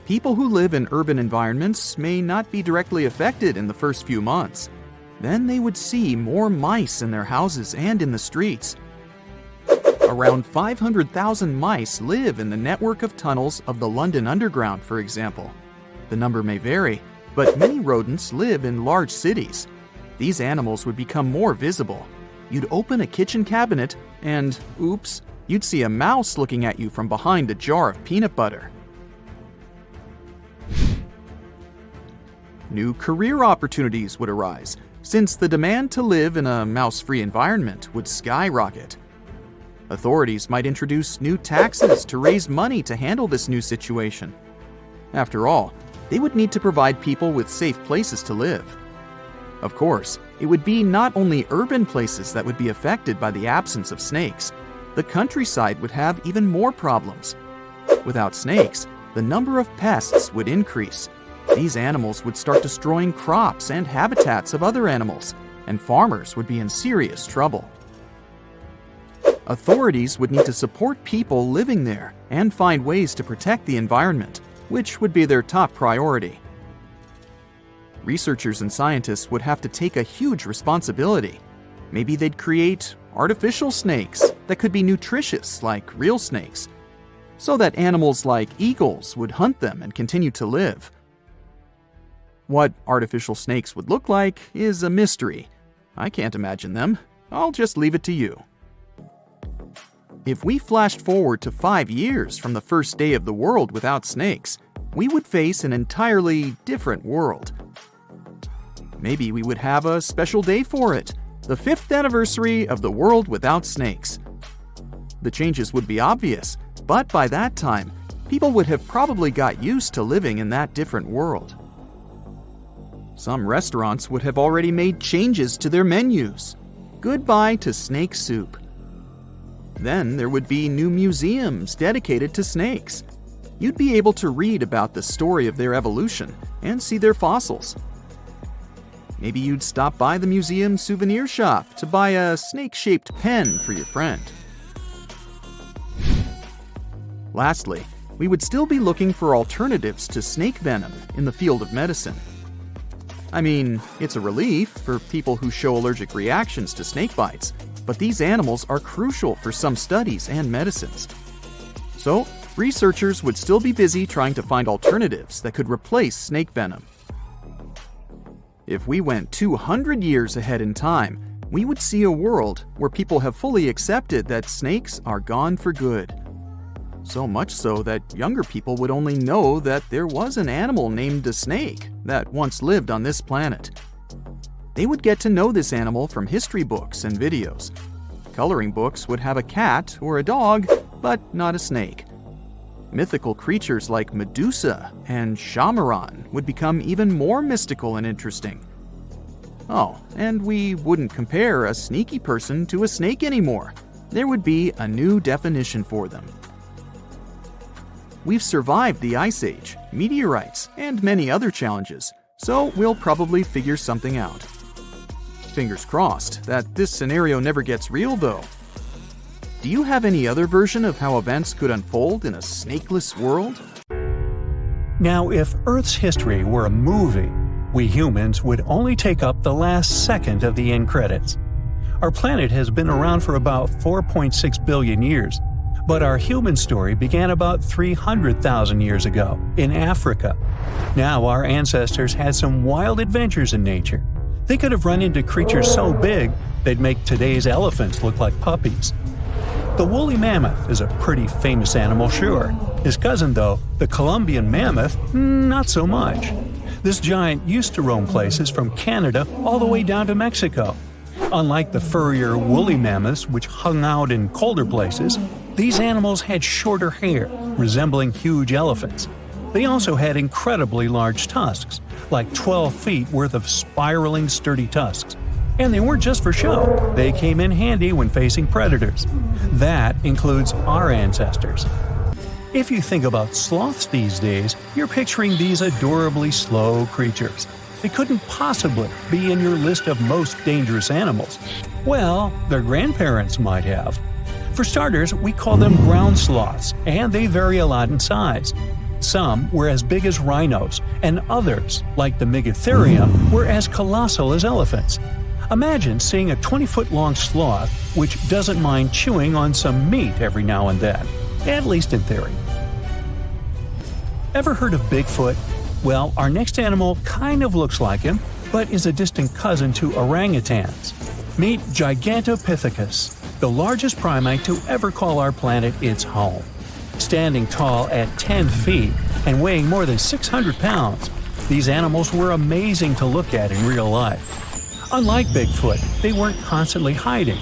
People who live in urban environments may not be directly affected in the first few months. Then they would see more mice in their houses and in the streets. Around 500,000 mice live in the network of tunnels of the London Underground, for example. The number may vary, but many rodents live in large cities. These animals would become more visible. You'd open a kitchen cabinet and, oops, you'd see a mouse looking at you from behind a jar of peanut butter. New career opportunities would arise, since the demand to live in a mouse-free environment would skyrocket. Authorities might introduce new taxes to raise money to handle this new situation. After all, they would need to provide people with safe places to live. Of course, it would be not only urban places that would be affected by the absence of snakes. The countryside would have even more problems. Without snakes, the number of pests would increase. These animals would start destroying crops and habitats of other animals, and farmers would be in serious trouble. Authorities would need to support people living there and find ways to protect the environment, which would be their top priority. Researchers and scientists would have to take a huge responsibility. Maybe they'd create artificial snakes that could be nutritious like real snakes, so that animals like eagles would hunt them and continue to live. What artificial snakes would look like is a mystery. I can't imagine them. I'll just leave it to you. If we flashed forward to 5 years from the first day of the world without snakes, we would face an entirely different world. Maybe we would have a special day for it, the 5th anniversary of the world without snakes. The changes would be obvious, but by that time, people would have probably got used to living in that different world. Some restaurants would have already made changes to their menus. Goodbye to snake soup. Then there would be new museums dedicated to snakes. You'd be able to read about the story of their evolution and see their fossils. Maybe you'd stop by the museum souvenir shop to buy a snake-shaped pen for your friend. Lastly, we would still be looking for alternatives to snake venom in the field of medicine. I mean, it's a relief for people who show allergic reactions to snake bites, but these animals are crucial for some studies and medicines. So, researchers would still be busy trying to find alternatives that could replace snake venom. If we went 200 years ahead in time, we would see a world where people have fully accepted that snakes are gone for good. So much so that younger people would only know that there was an animal named a snake that once lived on this planet. They would get to know this animal from history books and videos. Coloring books would have a cat or a dog, but not a snake. Mythical creatures like Medusa and Shamaran would become even more mystical and interesting. Oh, and we wouldn't compare a sneaky person to a snake anymore. There would be a new definition for them. We've survived the Ice Age, meteorites, and many other challenges, so we'll probably figure something out. Fingers crossed that this scenario never gets real, though. Do you have any other version of how events could unfold in a snakeless world? Now, if Earth's history were a movie, we humans would only take up the last second of the end credits. Our planet has been around for about 4.6 billion years, but our human story began about 300,000 years ago in Africa. Now, our ancestors had some wild adventures in nature. They could have run into creatures so big they'd make today's elephants look like puppies. The woolly mammoth is a pretty famous animal, sure. His cousin, though, the Columbian mammoth, not so much. This giant used to roam places from Canada all the way down to Mexico. Unlike the furrier woolly mammoths, which hung out in colder places, these animals had shorter hair, resembling huge elephants. They also had incredibly large tusks, like 12 feet worth of spiraling, sturdy tusks. And they weren't just for show, they came in handy when facing predators. That includes our ancestors. If you think about sloths these days, you're picturing these adorably slow creatures. They couldn't possibly be in your list of most dangerous animals. Well, their grandparents might have. For starters, we call them ground sloths, and they vary a lot in size. Some were as big as rhinos, and others, like the Megatherium, were as colossal as elephants. Imagine seeing a 20-foot-long sloth which doesn't mind chewing on some meat every now and then, at least in theory. Ever heard of Bigfoot? Well, our next animal kind of looks like him, but is a distant cousin to orangutans. Meet Gigantopithecus, the largest primate to ever call our planet its home. Standing tall at 10 feet and weighing more than 600 pounds, these animals were amazing to look at in real life. Unlike Bigfoot, they weren't constantly hiding.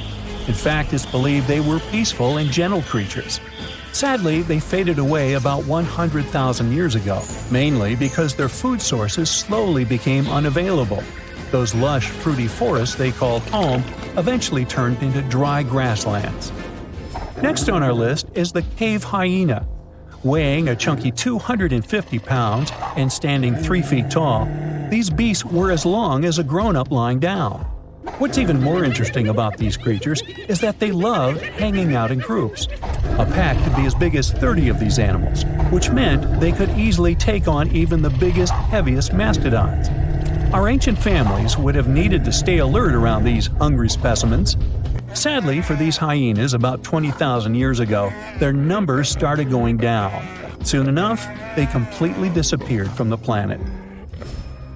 In fact, it's believed they were peaceful and gentle creatures. Sadly, they faded away about 100,000 years ago, mainly because their food sources slowly became unavailable. Those lush, fruity forests they called home eventually turned into dry grasslands. Next on our list is the cave hyena. Weighing a chunky 250 pounds and standing 3 feet tall, these beasts were as long as a grown-up lying down. What's even more interesting about these creatures is that they loved hanging out in groups. A pack could be as big as 30 of these animals, which meant they could easily take on even the biggest, heaviest mastodons. Our ancient families would have needed to stay alert around these hungry specimens. Sadly, for these hyenas about 20,000 years ago, their numbers started going down. Soon enough, they completely disappeared from the planet.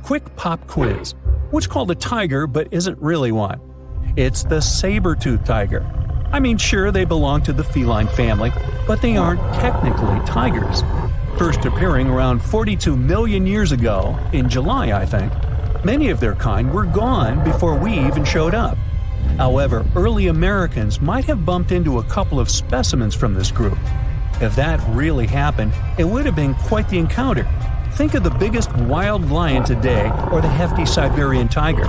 Quick pop quiz. What's called a tiger but isn't really one? It's the saber-tooth tiger. I mean, sure, they belong to the feline family, but they aren't technically tigers. First appearing around 42 million years ago, in July, I think, many of their kind were gone before we even showed up. However, early Americans might have bumped into a couple of specimens from this group. If that really happened, it would have been quite the encounter. Think of the biggest wild lion today or the hefty Siberian tiger.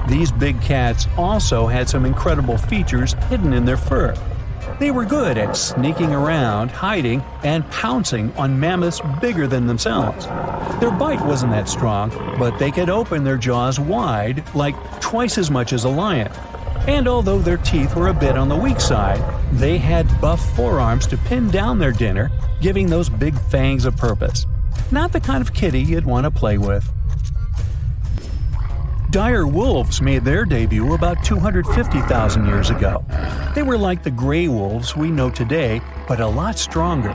These big cats also had some incredible features hidden in their fur. They were good at sneaking around, hiding, and pouncing on mammoths bigger than themselves. Their bite wasn't that strong, but they could open their jaws wide, like twice as much as a lion. And although their teeth were a bit on the weak side, they had buff forearms to pin down their dinner, giving those big fangs a purpose. Not the kind of kitty you'd want to play with. Dire wolves made their debut about 250,000 years ago. They were like the gray wolves we know today, but a lot stronger.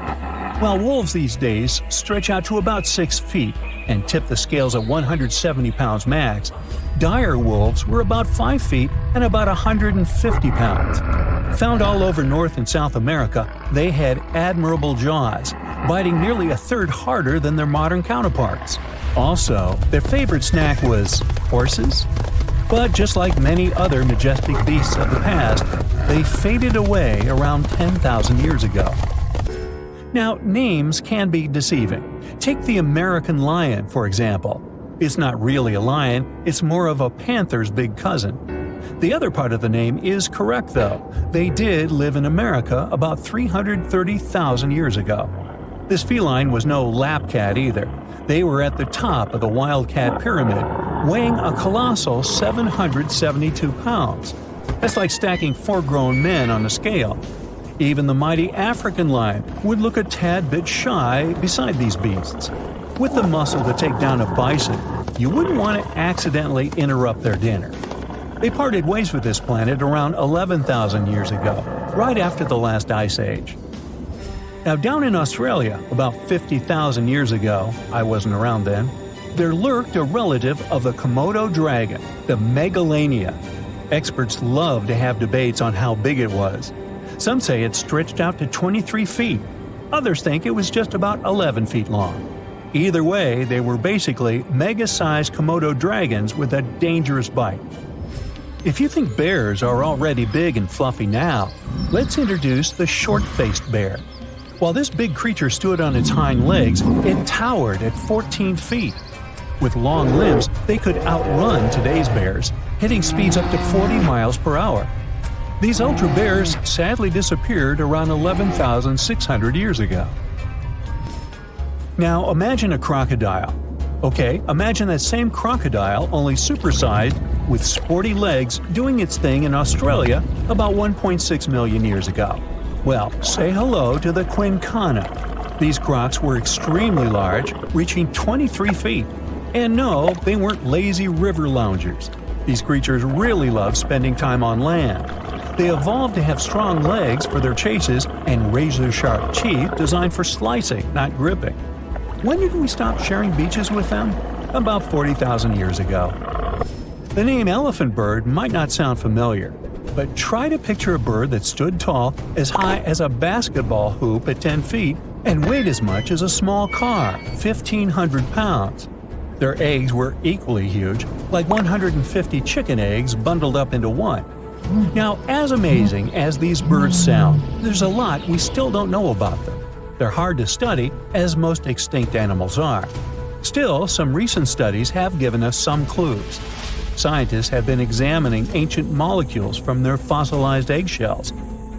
While wolves these days stretch out to about 6 feet and tip the scales at 170 pounds max, dire wolves were about 5 feet and about 150 pounds. Found all over North and South America, they had admirable jaws, biting nearly a third harder than their modern counterparts. Also, their favorite snack was horses. But just like many other majestic beasts of the past, they faded away around 10,000 years ago. Now, names can be deceiving. Take the American lion, for example. It's not really a lion, it's more of a panther's big cousin. The other part of the name is correct, though. They did live in America about 330,000 years ago. This feline was no lap cat either. They were at the top of the wildcat pyramid, weighing a colossal 772 pounds. That's like stacking 4 grown men on a scale. Even the mighty African lion would look a tad bit shy beside these beasts. With the muscle to take down a bison, you wouldn't want to accidentally interrupt their dinner. They parted ways with this planet around 11,000 years ago, right after the last ice age. Now, down in Australia, about 50,000 years ago, I wasn't around then, there lurked a relative of the Komodo dragon, the Megalania. Experts love to have debates on how big it was. Some say it stretched out to 23 feet. Others think it was just about 11 feet long. Either way, they were basically mega-sized Komodo dragons with a dangerous bite. If you think bears are already big and fluffy now, let's introduce the short-faced bear. While this big creature stood on its hind legs, it towered at 14 feet. With long limbs, they could outrun today's bears, hitting speeds up to 40 miles per hour. These ultra bears sadly disappeared around 11,600 years ago. Now imagine a crocodile. Okay, imagine that same crocodile, only supersized, with sporty legs, doing its thing in Australia about 1.6 million years ago. Well, say hello to the quincana. These crocs were extremely large, reaching 23 feet. And no, they weren't lazy river loungers. These creatures really love spending time on land. They evolved to have strong legs for their chases and razor-sharp teeth designed for slicing, not gripping. When did we stop sharing beaches with them? About 40,000 years ago. The name elephant bird might not sound familiar, but try to picture a bird that stood tall, as high as a basketball hoop at 10 feet, and weighed as much as a small car, 1,500 pounds. Their eggs were equally huge, like 150 chicken eggs bundled up into one. Now, as amazing as these birds sound, there's a lot we still don't know about them. They're hard to study, as most extinct animals are. Still, some recent studies have given us some clues. Scientists have been examining ancient molecules from their fossilized eggshells.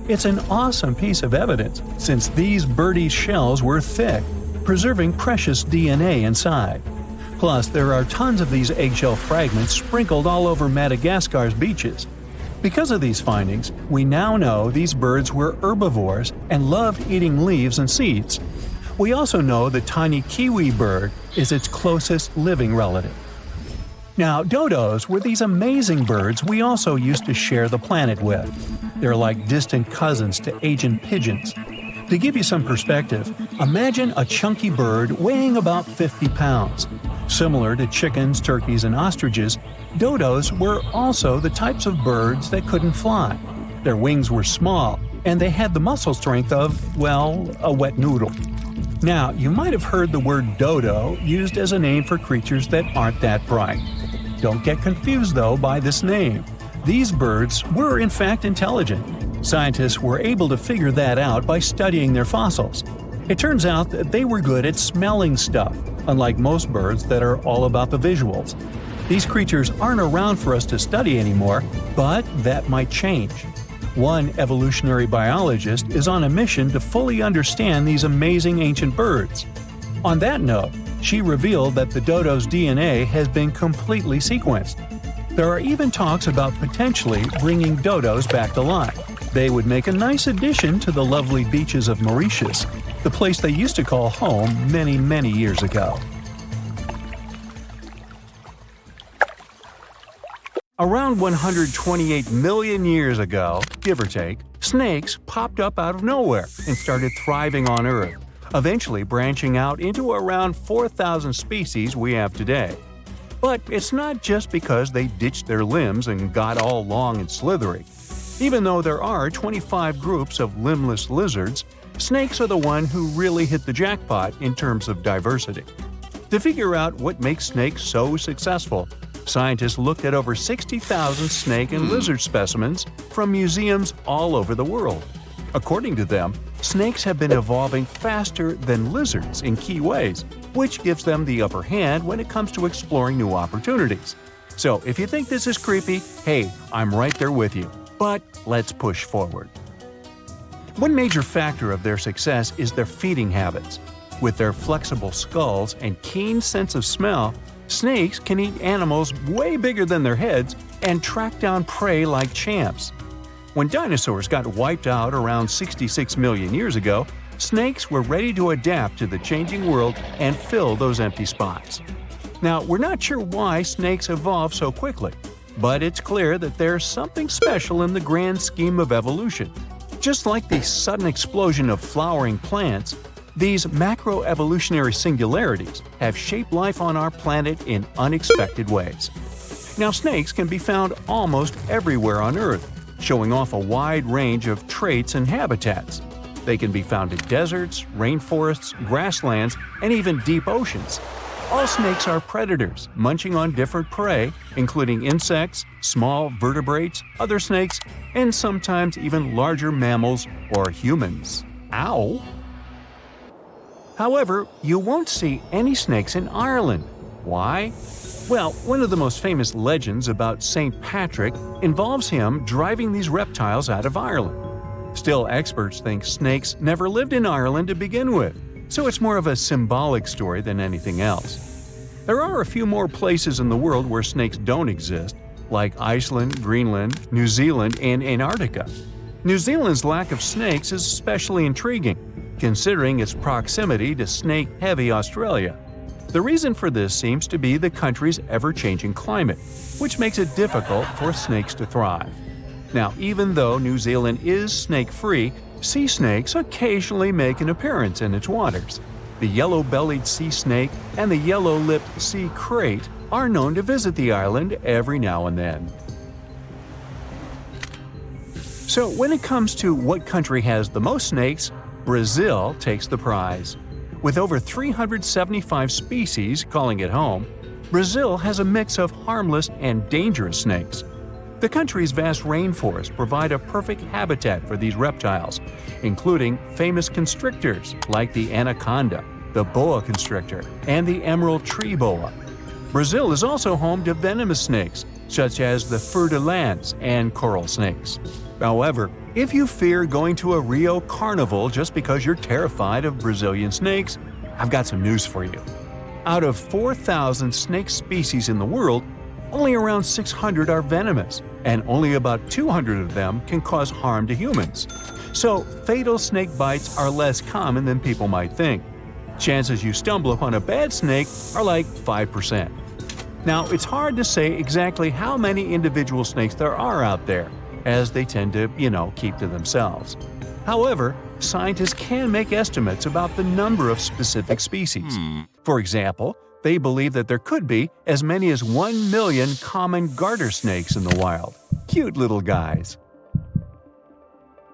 It's an awesome piece of evidence, since these birdies' shells were thick, preserving precious DNA inside. Plus, there are tons of these eggshell fragments sprinkled all over Madagascar's beaches. Because of these findings, we now know these birds were herbivores and loved eating leaves and seeds. We also know the tiny kiwi bird is its closest living relative. Now, dodos were these amazing birds we also used to share the planet with. They're like distant cousins to Asian pigeons. To give you some perspective, imagine a chunky bird weighing about 50 pounds. Similar to chickens, turkeys, and ostriches, dodos were also the types of birds that couldn't fly. Their wings were small, and they had the muscle strength of, well, a wet noodle. Now, you might have heard the word dodo used as a name for creatures that aren't that bright. Don't get confused, though, by this name. These birds were in fact intelligent. Scientists were able to figure that out by studying their fossils. It turns out that they were good at smelling stuff, unlike most birds that are all about the visuals. These creatures aren't around for us to study anymore, but that might change. One evolutionary biologist is on a mission to fully understand these amazing ancient birds. On that note, she revealed that the dodo's DNA has been completely sequenced. There are even talks about potentially bringing dodos back to life. They would make a nice addition to the lovely beaches of Mauritius, the place they used to call home many, many years ago. Around 128 million years ago, give or take, snakes popped up out of nowhere and started thriving on Earth, eventually branching out into around 4,000 species we have today. But it's not just because they ditched their limbs and got all long and slithery. Even though there are 25 groups of limbless lizards, snakes are the one who really hit the jackpot in terms of diversity. To figure out what makes snakes so successful, scientists looked at over 60,000 snake and lizard specimens from museums all over the world. According to them, snakes have been evolving faster than lizards in key ways, which gives them the upper hand when it comes to exploring new opportunities. So if you think this is creepy, hey, I'm right there with you. But let's push forward. One major factor of their success is their feeding habits. With their flexible skulls and keen sense of smell, snakes can eat animals way bigger than their heads and track down prey like champs. When dinosaurs got wiped out around 66 million years ago, snakes were ready to adapt to the changing world and fill those empty spots. Now, we're not sure why snakes evolved so quickly, but it's clear that there's something special in the grand scheme of evolution. Just like the sudden explosion of flowering plants, these macroevolutionary singularities have shaped life on our planet in unexpected ways. Now, snakes can be found almost everywhere on Earth, showing off a wide range of traits and habitats. They can be found in deserts, rainforests, grasslands, and even deep oceans. All snakes are predators, munching on different prey, including insects, small vertebrates, other snakes, and sometimes even larger mammals or humans. Ow! However, you won't see any snakes in Ireland. Why? Well, one of the most famous legends about St. Patrick involves him driving these reptiles out of Ireland. Still, experts think snakes never lived in Ireland to begin with, so it's more of a symbolic story than anything else. There are a few more places in the world where snakes don't exist, like Iceland, Greenland, New Zealand, and Antarctica. New Zealand's lack of snakes is especially intriguing, considering its proximity to snake-heavy Australia. The reason for this seems to be the country's ever-changing climate, which makes it difficult for snakes to thrive. Now, even though New Zealand is snake-free, sea snakes occasionally make an appearance in its waters. The yellow-bellied sea snake and the yellow-lipped sea krait are known to visit the island every now and then. So when it comes to what country has the most snakes, Brazil takes the prize. With over 375 species calling it home, Brazil has a mix of harmless and dangerous snakes. The country's vast rainforests provide a perfect habitat for these reptiles, including famous constrictors like the anaconda, the boa constrictor, and the emerald tree boa. Brazil is also home to venomous snakes, such as the fer-de-lance and coral snakes. However, if you fear going to a Rio carnival just because you're terrified of Brazilian snakes, I've got some news for you. Out of 4,000 snake species in the world, only around 600 are venomous, and only about 200 of them can cause harm to humans. So, fatal snake bites are less common than people might think. Chances you stumble upon a bad snake are like 5%. Now, it's hard to say exactly how many individual snakes there are out there, as they tend to, keep to themselves. However, scientists can make estimates about the number of specific species. For example, they believe that there could be as many as 1 million common garter snakes in the wild. Cute little guys.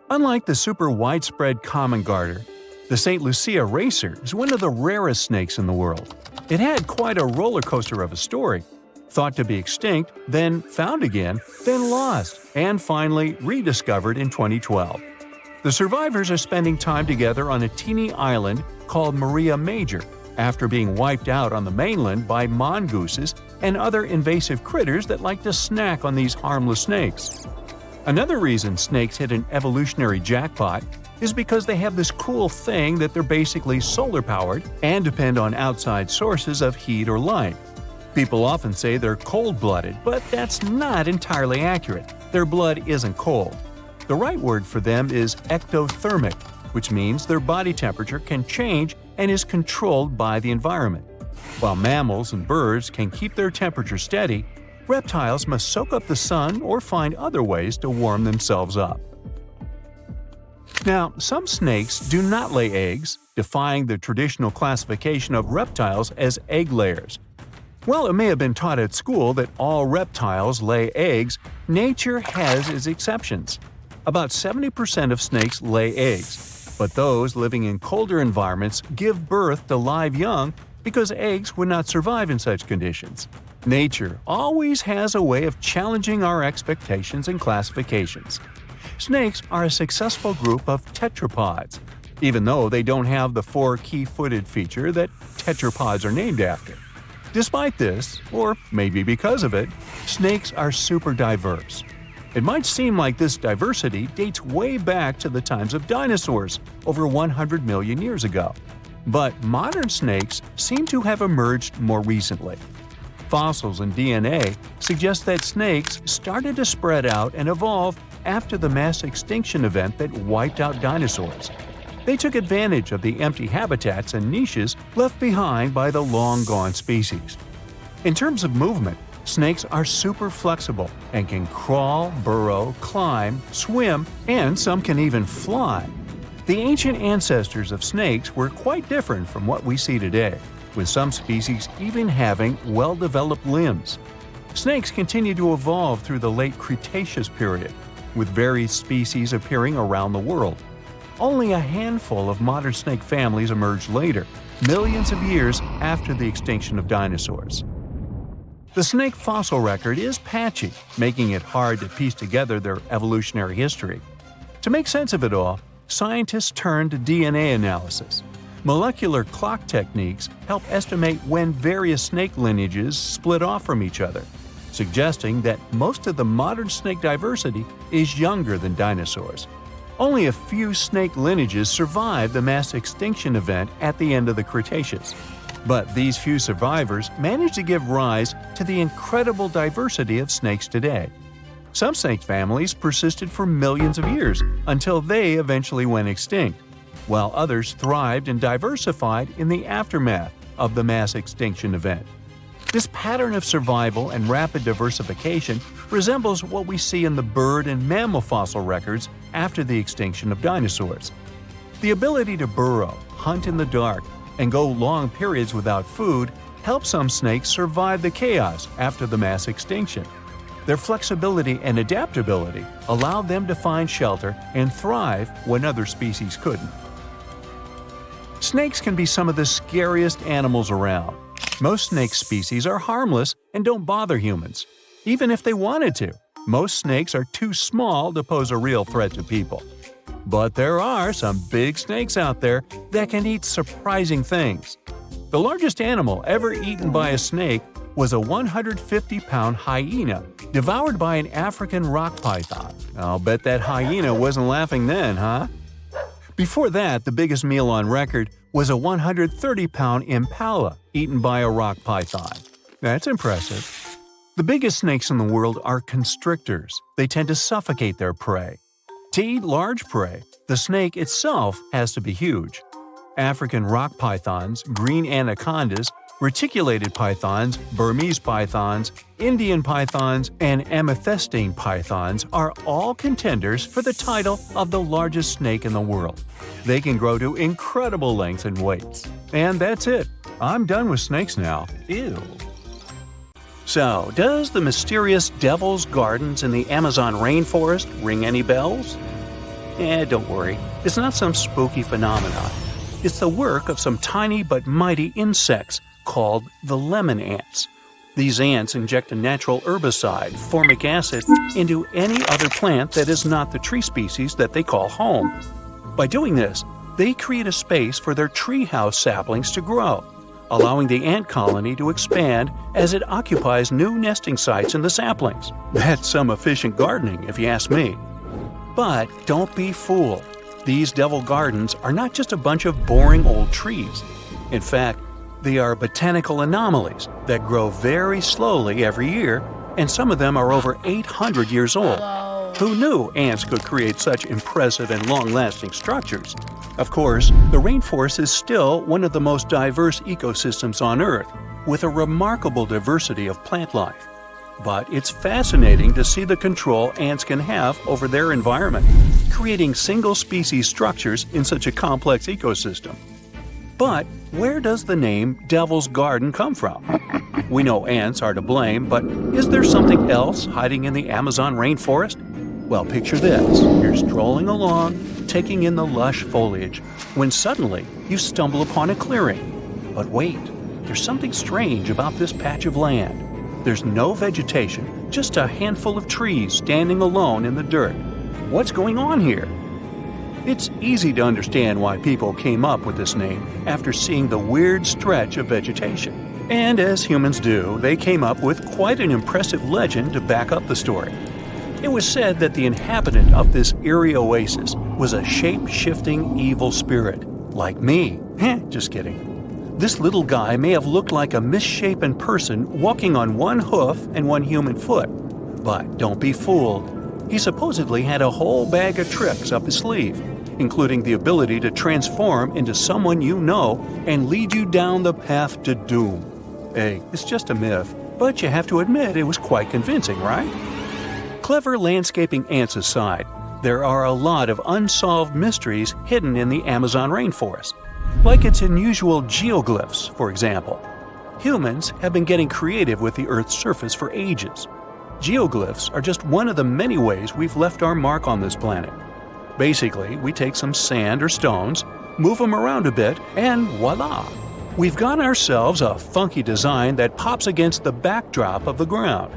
Unlike the super widespread common garter, the St. Lucia racer is one of the rarest snakes in the world. It had quite a roller coaster of a story. Thought to be extinct, then found again, then lost, and finally rediscovered in 2012. The survivors are spending time together on a teeny island called Maria Major, after being wiped out on the mainland by mongooses and other invasive critters that like to snack on these harmless snakes. Another reason snakes hit an evolutionary jackpot is because they have this cool thing that they're basically solar-powered and depend on outside sources of heat or light. People often say they're cold-blooded, but that's not entirely accurate. Their blood isn't cold. The right word for them is ectothermic, which means their body temperature can change and is controlled by the environment. While mammals and birds can keep their temperature steady, reptiles must soak up the sun or find other ways to warm themselves up. Now, some snakes do not lay eggs, defying the traditional classification of reptiles as egg layers. While it may have been taught at school that all reptiles lay eggs, nature has its exceptions. About 70% of snakes lay eggs, but those living in colder environments give birth to live young because eggs would not survive in such conditions. Nature always has a way of challenging our expectations and classifications. Snakes are a successful group of tetrapods, even though they don't have the 4 key-footed feature that tetrapods are named after. Despite this, or maybe because of it, snakes are super diverse. It might seem like this diversity dates way back to the times of dinosaurs, over 100 million years ago. But modern snakes seem to have emerged more recently. Fossils and DNA suggest that snakes started to spread out and evolve after the mass extinction event that wiped out dinosaurs. They took advantage of the empty habitats and niches left behind by the long-gone species. In terms of movement, snakes are super flexible and can crawl, burrow, climb, swim, and some can even fly. The ancient ancestors of snakes were quite different from what we see today, with some species even having well-developed limbs. Snakes continue to evolve through the late Cretaceous period, with various species appearing around the world. Only a handful of modern snake families emerged later, millions of years after the extinction of dinosaurs. The snake fossil record is patchy, making it hard to piece together their evolutionary history. To make sense of it all, scientists turned to DNA analysis. Molecular clock techniques help estimate when various snake lineages split off from each other, suggesting that most of the modern snake diversity is younger than dinosaurs. Only a few snake lineages survived the mass extinction event at the end of the Cretaceous. But these few survivors managed to give rise to the incredible diversity of snakes today. Some snake families persisted for millions of years until they eventually went extinct, while others thrived and diversified in the aftermath of the mass extinction event. This pattern of survival and rapid diversification resembles what we see in the bird and mammal fossil records after the extinction of dinosaurs. The ability to burrow, hunt in the dark, and go long periods without food helped some snakes survive the chaos after the mass extinction. Their flexibility and adaptability allowed them to find shelter and thrive when other species couldn't. Snakes can be some of the scariest animals around. Most snake species are harmless and don't bother humans. Even if they wanted to, most snakes are too small to pose a real threat to people. But there are some big snakes out there that can eat surprising things. The largest animal ever eaten by a snake was a 150-pound hyena devoured by an African rock python. I'll bet that hyena wasn't laughing then, huh? Before that, the biggest meal on record was a 130-pound impala eaten by a rock python. That's impressive. The biggest snakes in the world are constrictors. They tend to suffocate their prey. To eat large prey, the snake itself has to be huge. African rock pythons, green anacondas, reticulated pythons, Burmese pythons, Indian pythons, and amethystine pythons are all contenders for the title of the largest snake in the world. They can grow to incredible lengths and weights. And that's it. I'm done with snakes now. Ew. So, does the mysterious Devil's Gardens in the Amazon rainforest ring any bells? Don't worry. It's not some spooky phenomenon. It's the work of some tiny but mighty insects called the lemon ants. These ants inject a natural herbicide, formic acid, into any other plant that is not the tree species that they call home. By doing this, they create a space for their treehouse saplings to grow, allowing the ant colony to expand as it occupies new nesting sites in the saplings. That's some efficient gardening, if you ask me. But don't be fooled. These devil gardens are not just a bunch of boring old trees. In fact, they are botanical anomalies that grow very slowly every year, and some of them are over 800 years old. Who knew ants could create such impressive and long-lasting structures? Of course, the rainforest is still one of the most diverse ecosystems on Earth, with a remarkable diversity of plant life. But it's fascinating to see the control ants can have over their environment, creating single-species structures in such a complex ecosystem. But where does the name Devil's Garden come from? We know ants are to blame, but is there something else hiding in the Amazon rainforest? Well, picture this. You're strolling along, taking in the lush foliage, when suddenly you stumble upon a clearing. But wait, there's something strange about this patch of land. There's no vegetation, just a handful of trees standing alone in the dirt. What's going on here? It's easy to understand why people came up with this name after seeing the weird stretch of vegetation. And as humans do, they came up with quite an impressive legend to back up the story. It was said that the inhabitant of this eerie oasis was a shape-shifting evil spirit, like me. Just kidding. This little guy may have looked like a misshapen person walking on one hoof and one human foot. But don't be fooled. He supposedly had a whole bag of tricks up his sleeve, including the ability to transform into someone you know and lead you down the path to doom. Hey, it's just a myth, but you have to admit it was quite convincing, right? Clever landscaping ants aside, there are a lot of unsolved mysteries hidden in the Amazon rainforest, like its unusual geoglyphs, for example. Humans have been getting creative with the Earth's surface for ages. Geoglyphs are just one of the many ways we've left our mark on this planet. Basically, we take some sand or stones, move them around a bit, and voila! We've got ourselves a funky design that pops against the backdrop of the ground.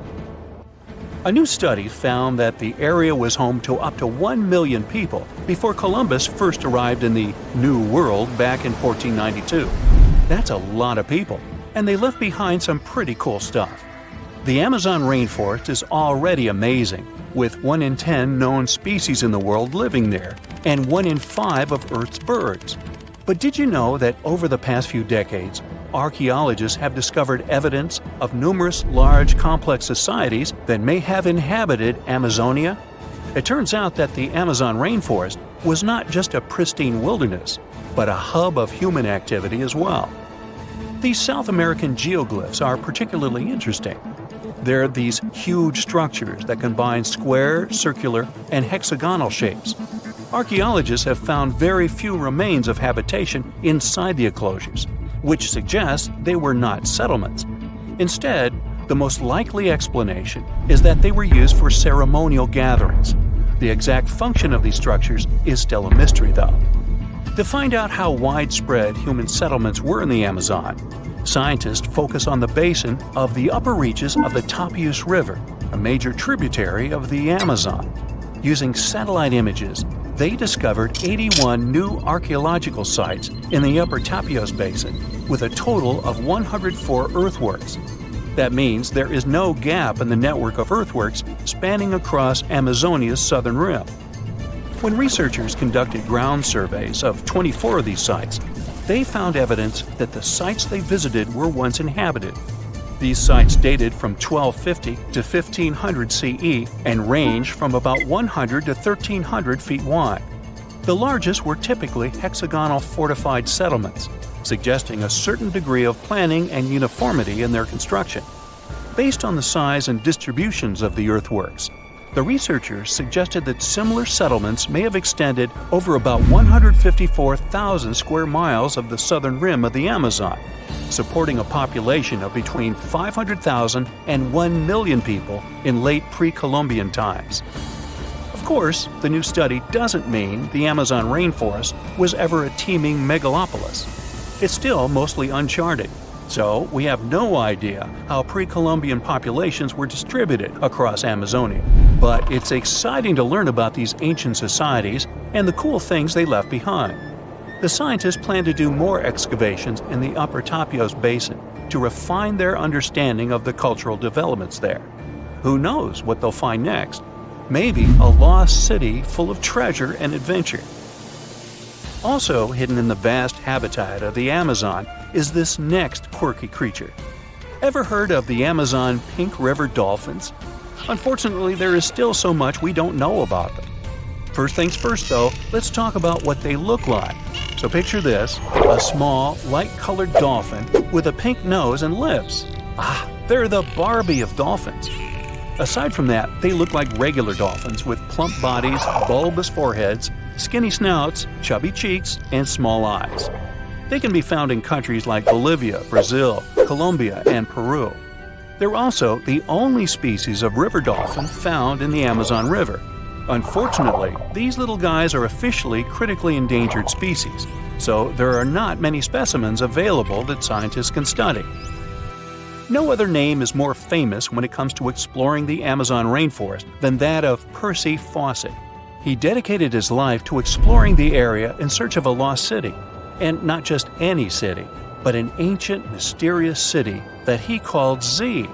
A new study found that the area was home to up to 1 million people before Columbus first arrived in the New World back in 1492. That's a lot of people, and they left behind some pretty cool stuff. The Amazon rainforest is already amazing, with 1 in 10 known species in the world living there, and 1 in 5 of Earth's birds. But did you know that over the past few decades, archaeologists have discovered evidence of numerous large complex societies that may have inhabited Amazonia? It turns out that the Amazon rainforest was not just a pristine wilderness, but a hub of human activity as well. These South American geoglyphs are particularly interesting. They're these huge structures that combine square, circular, and hexagonal shapes. Archaeologists have found very few remains of habitation inside the enclosures, which suggests they were not settlements. Instead, the most likely explanation is that they were used for ceremonial gatherings. The exact function of these structures is still a mystery, though. To find out how widespread human settlements were in the Amazon, scientists focus on the basin of the upper reaches of the Tapias River, a major tributary of the Amazon. Using satellite images, they discovered 81 new archaeological sites in the upper Tapias Basin, with a total of 104 earthworks. That means there is no gap in the network of earthworks spanning across Amazonia's southern rim. When researchers conducted ground surveys of 24 of these sites, they found evidence that the sites they visited were once inhabited. These sites dated from 1250 to 1500 CE and range from about 100 to 1300 feet wide. The largest were typically hexagonal fortified settlements, suggesting a certain degree of planning and uniformity in their construction. Based on the size and distributions of the earthworks, the researchers suggested that similar settlements may have extended over about 154,000 square miles of the southern rim of the Amazon, supporting a population of between 500,000 and 1 million people in late pre-Columbian times. Of course, the new study doesn't mean the Amazon rainforest was ever a teeming megalopolis. It's still mostly uncharted, so we have no idea how pre-Columbian populations were distributed across Amazonia. But it's exciting to learn about these ancient societies and the cool things they left behind. The scientists plan to do more excavations in the upper Tapias Basin to refine their understanding of the cultural developments there. Who knows what they'll find next? Maybe a lost city full of treasure and adventure. Also hidden in the vast habitat of the Amazon is this next quirky creature. Ever heard of the Amazon pink river dolphins? Unfortunately, there is still so much we don't know about them. First things first, though, let's talk about what they look like. So picture this, a small, light-colored dolphin with a pink nose and lips. They're the Barbie of dolphins. Aside from that, they look like regular dolphins with plump bodies, bulbous foreheads, skinny snouts, chubby cheeks, and small eyes. They can be found in countries like Bolivia, Brazil, Colombia, and Peru. They're also the only species of river dolphin found in the Amazon River. Unfortunately, these little guys are officially critically endangered species, so there are not many specimens available that scientists can study. No other name is more famous when it comes to exploring the Amazon rainforest than that of Percy Fawcett. He dedicated his life to exploring the area in search of a lost city. And not just any city, but an ancient, mysterious city that he called Z.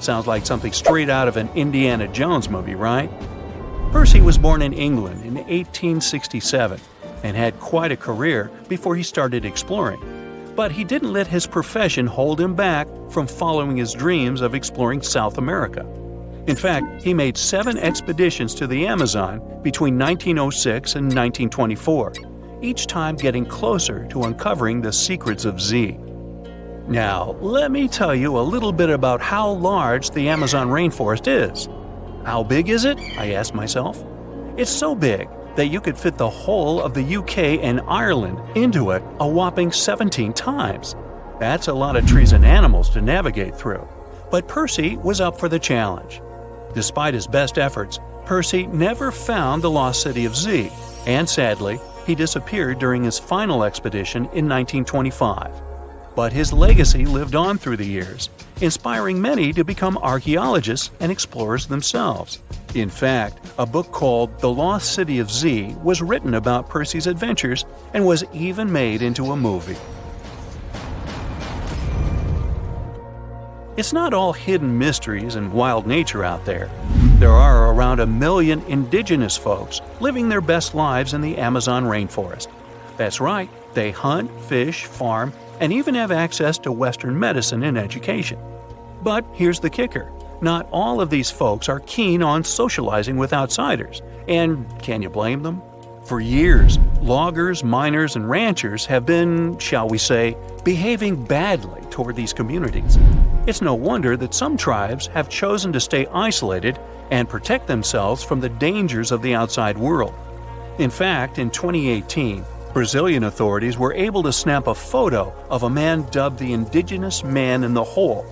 Sounds like something straight out of an Indiana Jones movie, right? Percy was born in England in 1867 and had quite a career before he started exploring. But he didn't let his profession hold him back from following his dreams of exploring South America. In fact, he made 7 expeditions to the Amazon between 1906 and 1924, each time getting closer to uncovering the secrets of Z. Now, let me tell you a little bit about how large the Amazon rainforest is. How big is it? I asked myself. It's so big that you could fit the whole of the UK and Ireland into it a whopping 17 times. That's a lot of trees and animals to navigate through. But Percy was up for the challenge. Despite his best efforts, Percy never found the lost city of Z, and sadly, he disappeared during his final expedition in 1925. But his legacy lived on through the years, inspiring many to become archaeologists and explorers themselves. In fact, a book called The Lost City of Z was written about Percy's adventures and was even made into a movie. It's not all hidden mysteries and wild nature out there. There are around 1 million indigenous folks living their best lives in the Amazon rainforest. That's right, they hunt, fish, farm, and even have access to Western medicine and education. But here's the kicker. Not all of these folks are keen on socializing with outsiders, and can you blame them? For years, loggers, miners, and ranchers have been, shall we say, behaving badly toward these communities. It's no wonder that some tribes have chosen to stay isolated and protect themselves from the dangers of the outside world. In fact, in 2018, Brazilian authorities were able to snap a photo of a man dubbed the Indigenous Man in the Hole.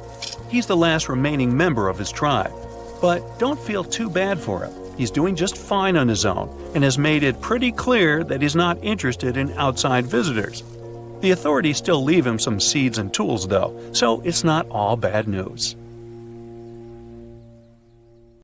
He's the last remaining member of his tribe. But don't feel too bad for him. He's doing just fine on his own and has made it pretty clear that he's not interested in outside visitors. The authorities still leave him some seeds and tools though, so it's not all bad news.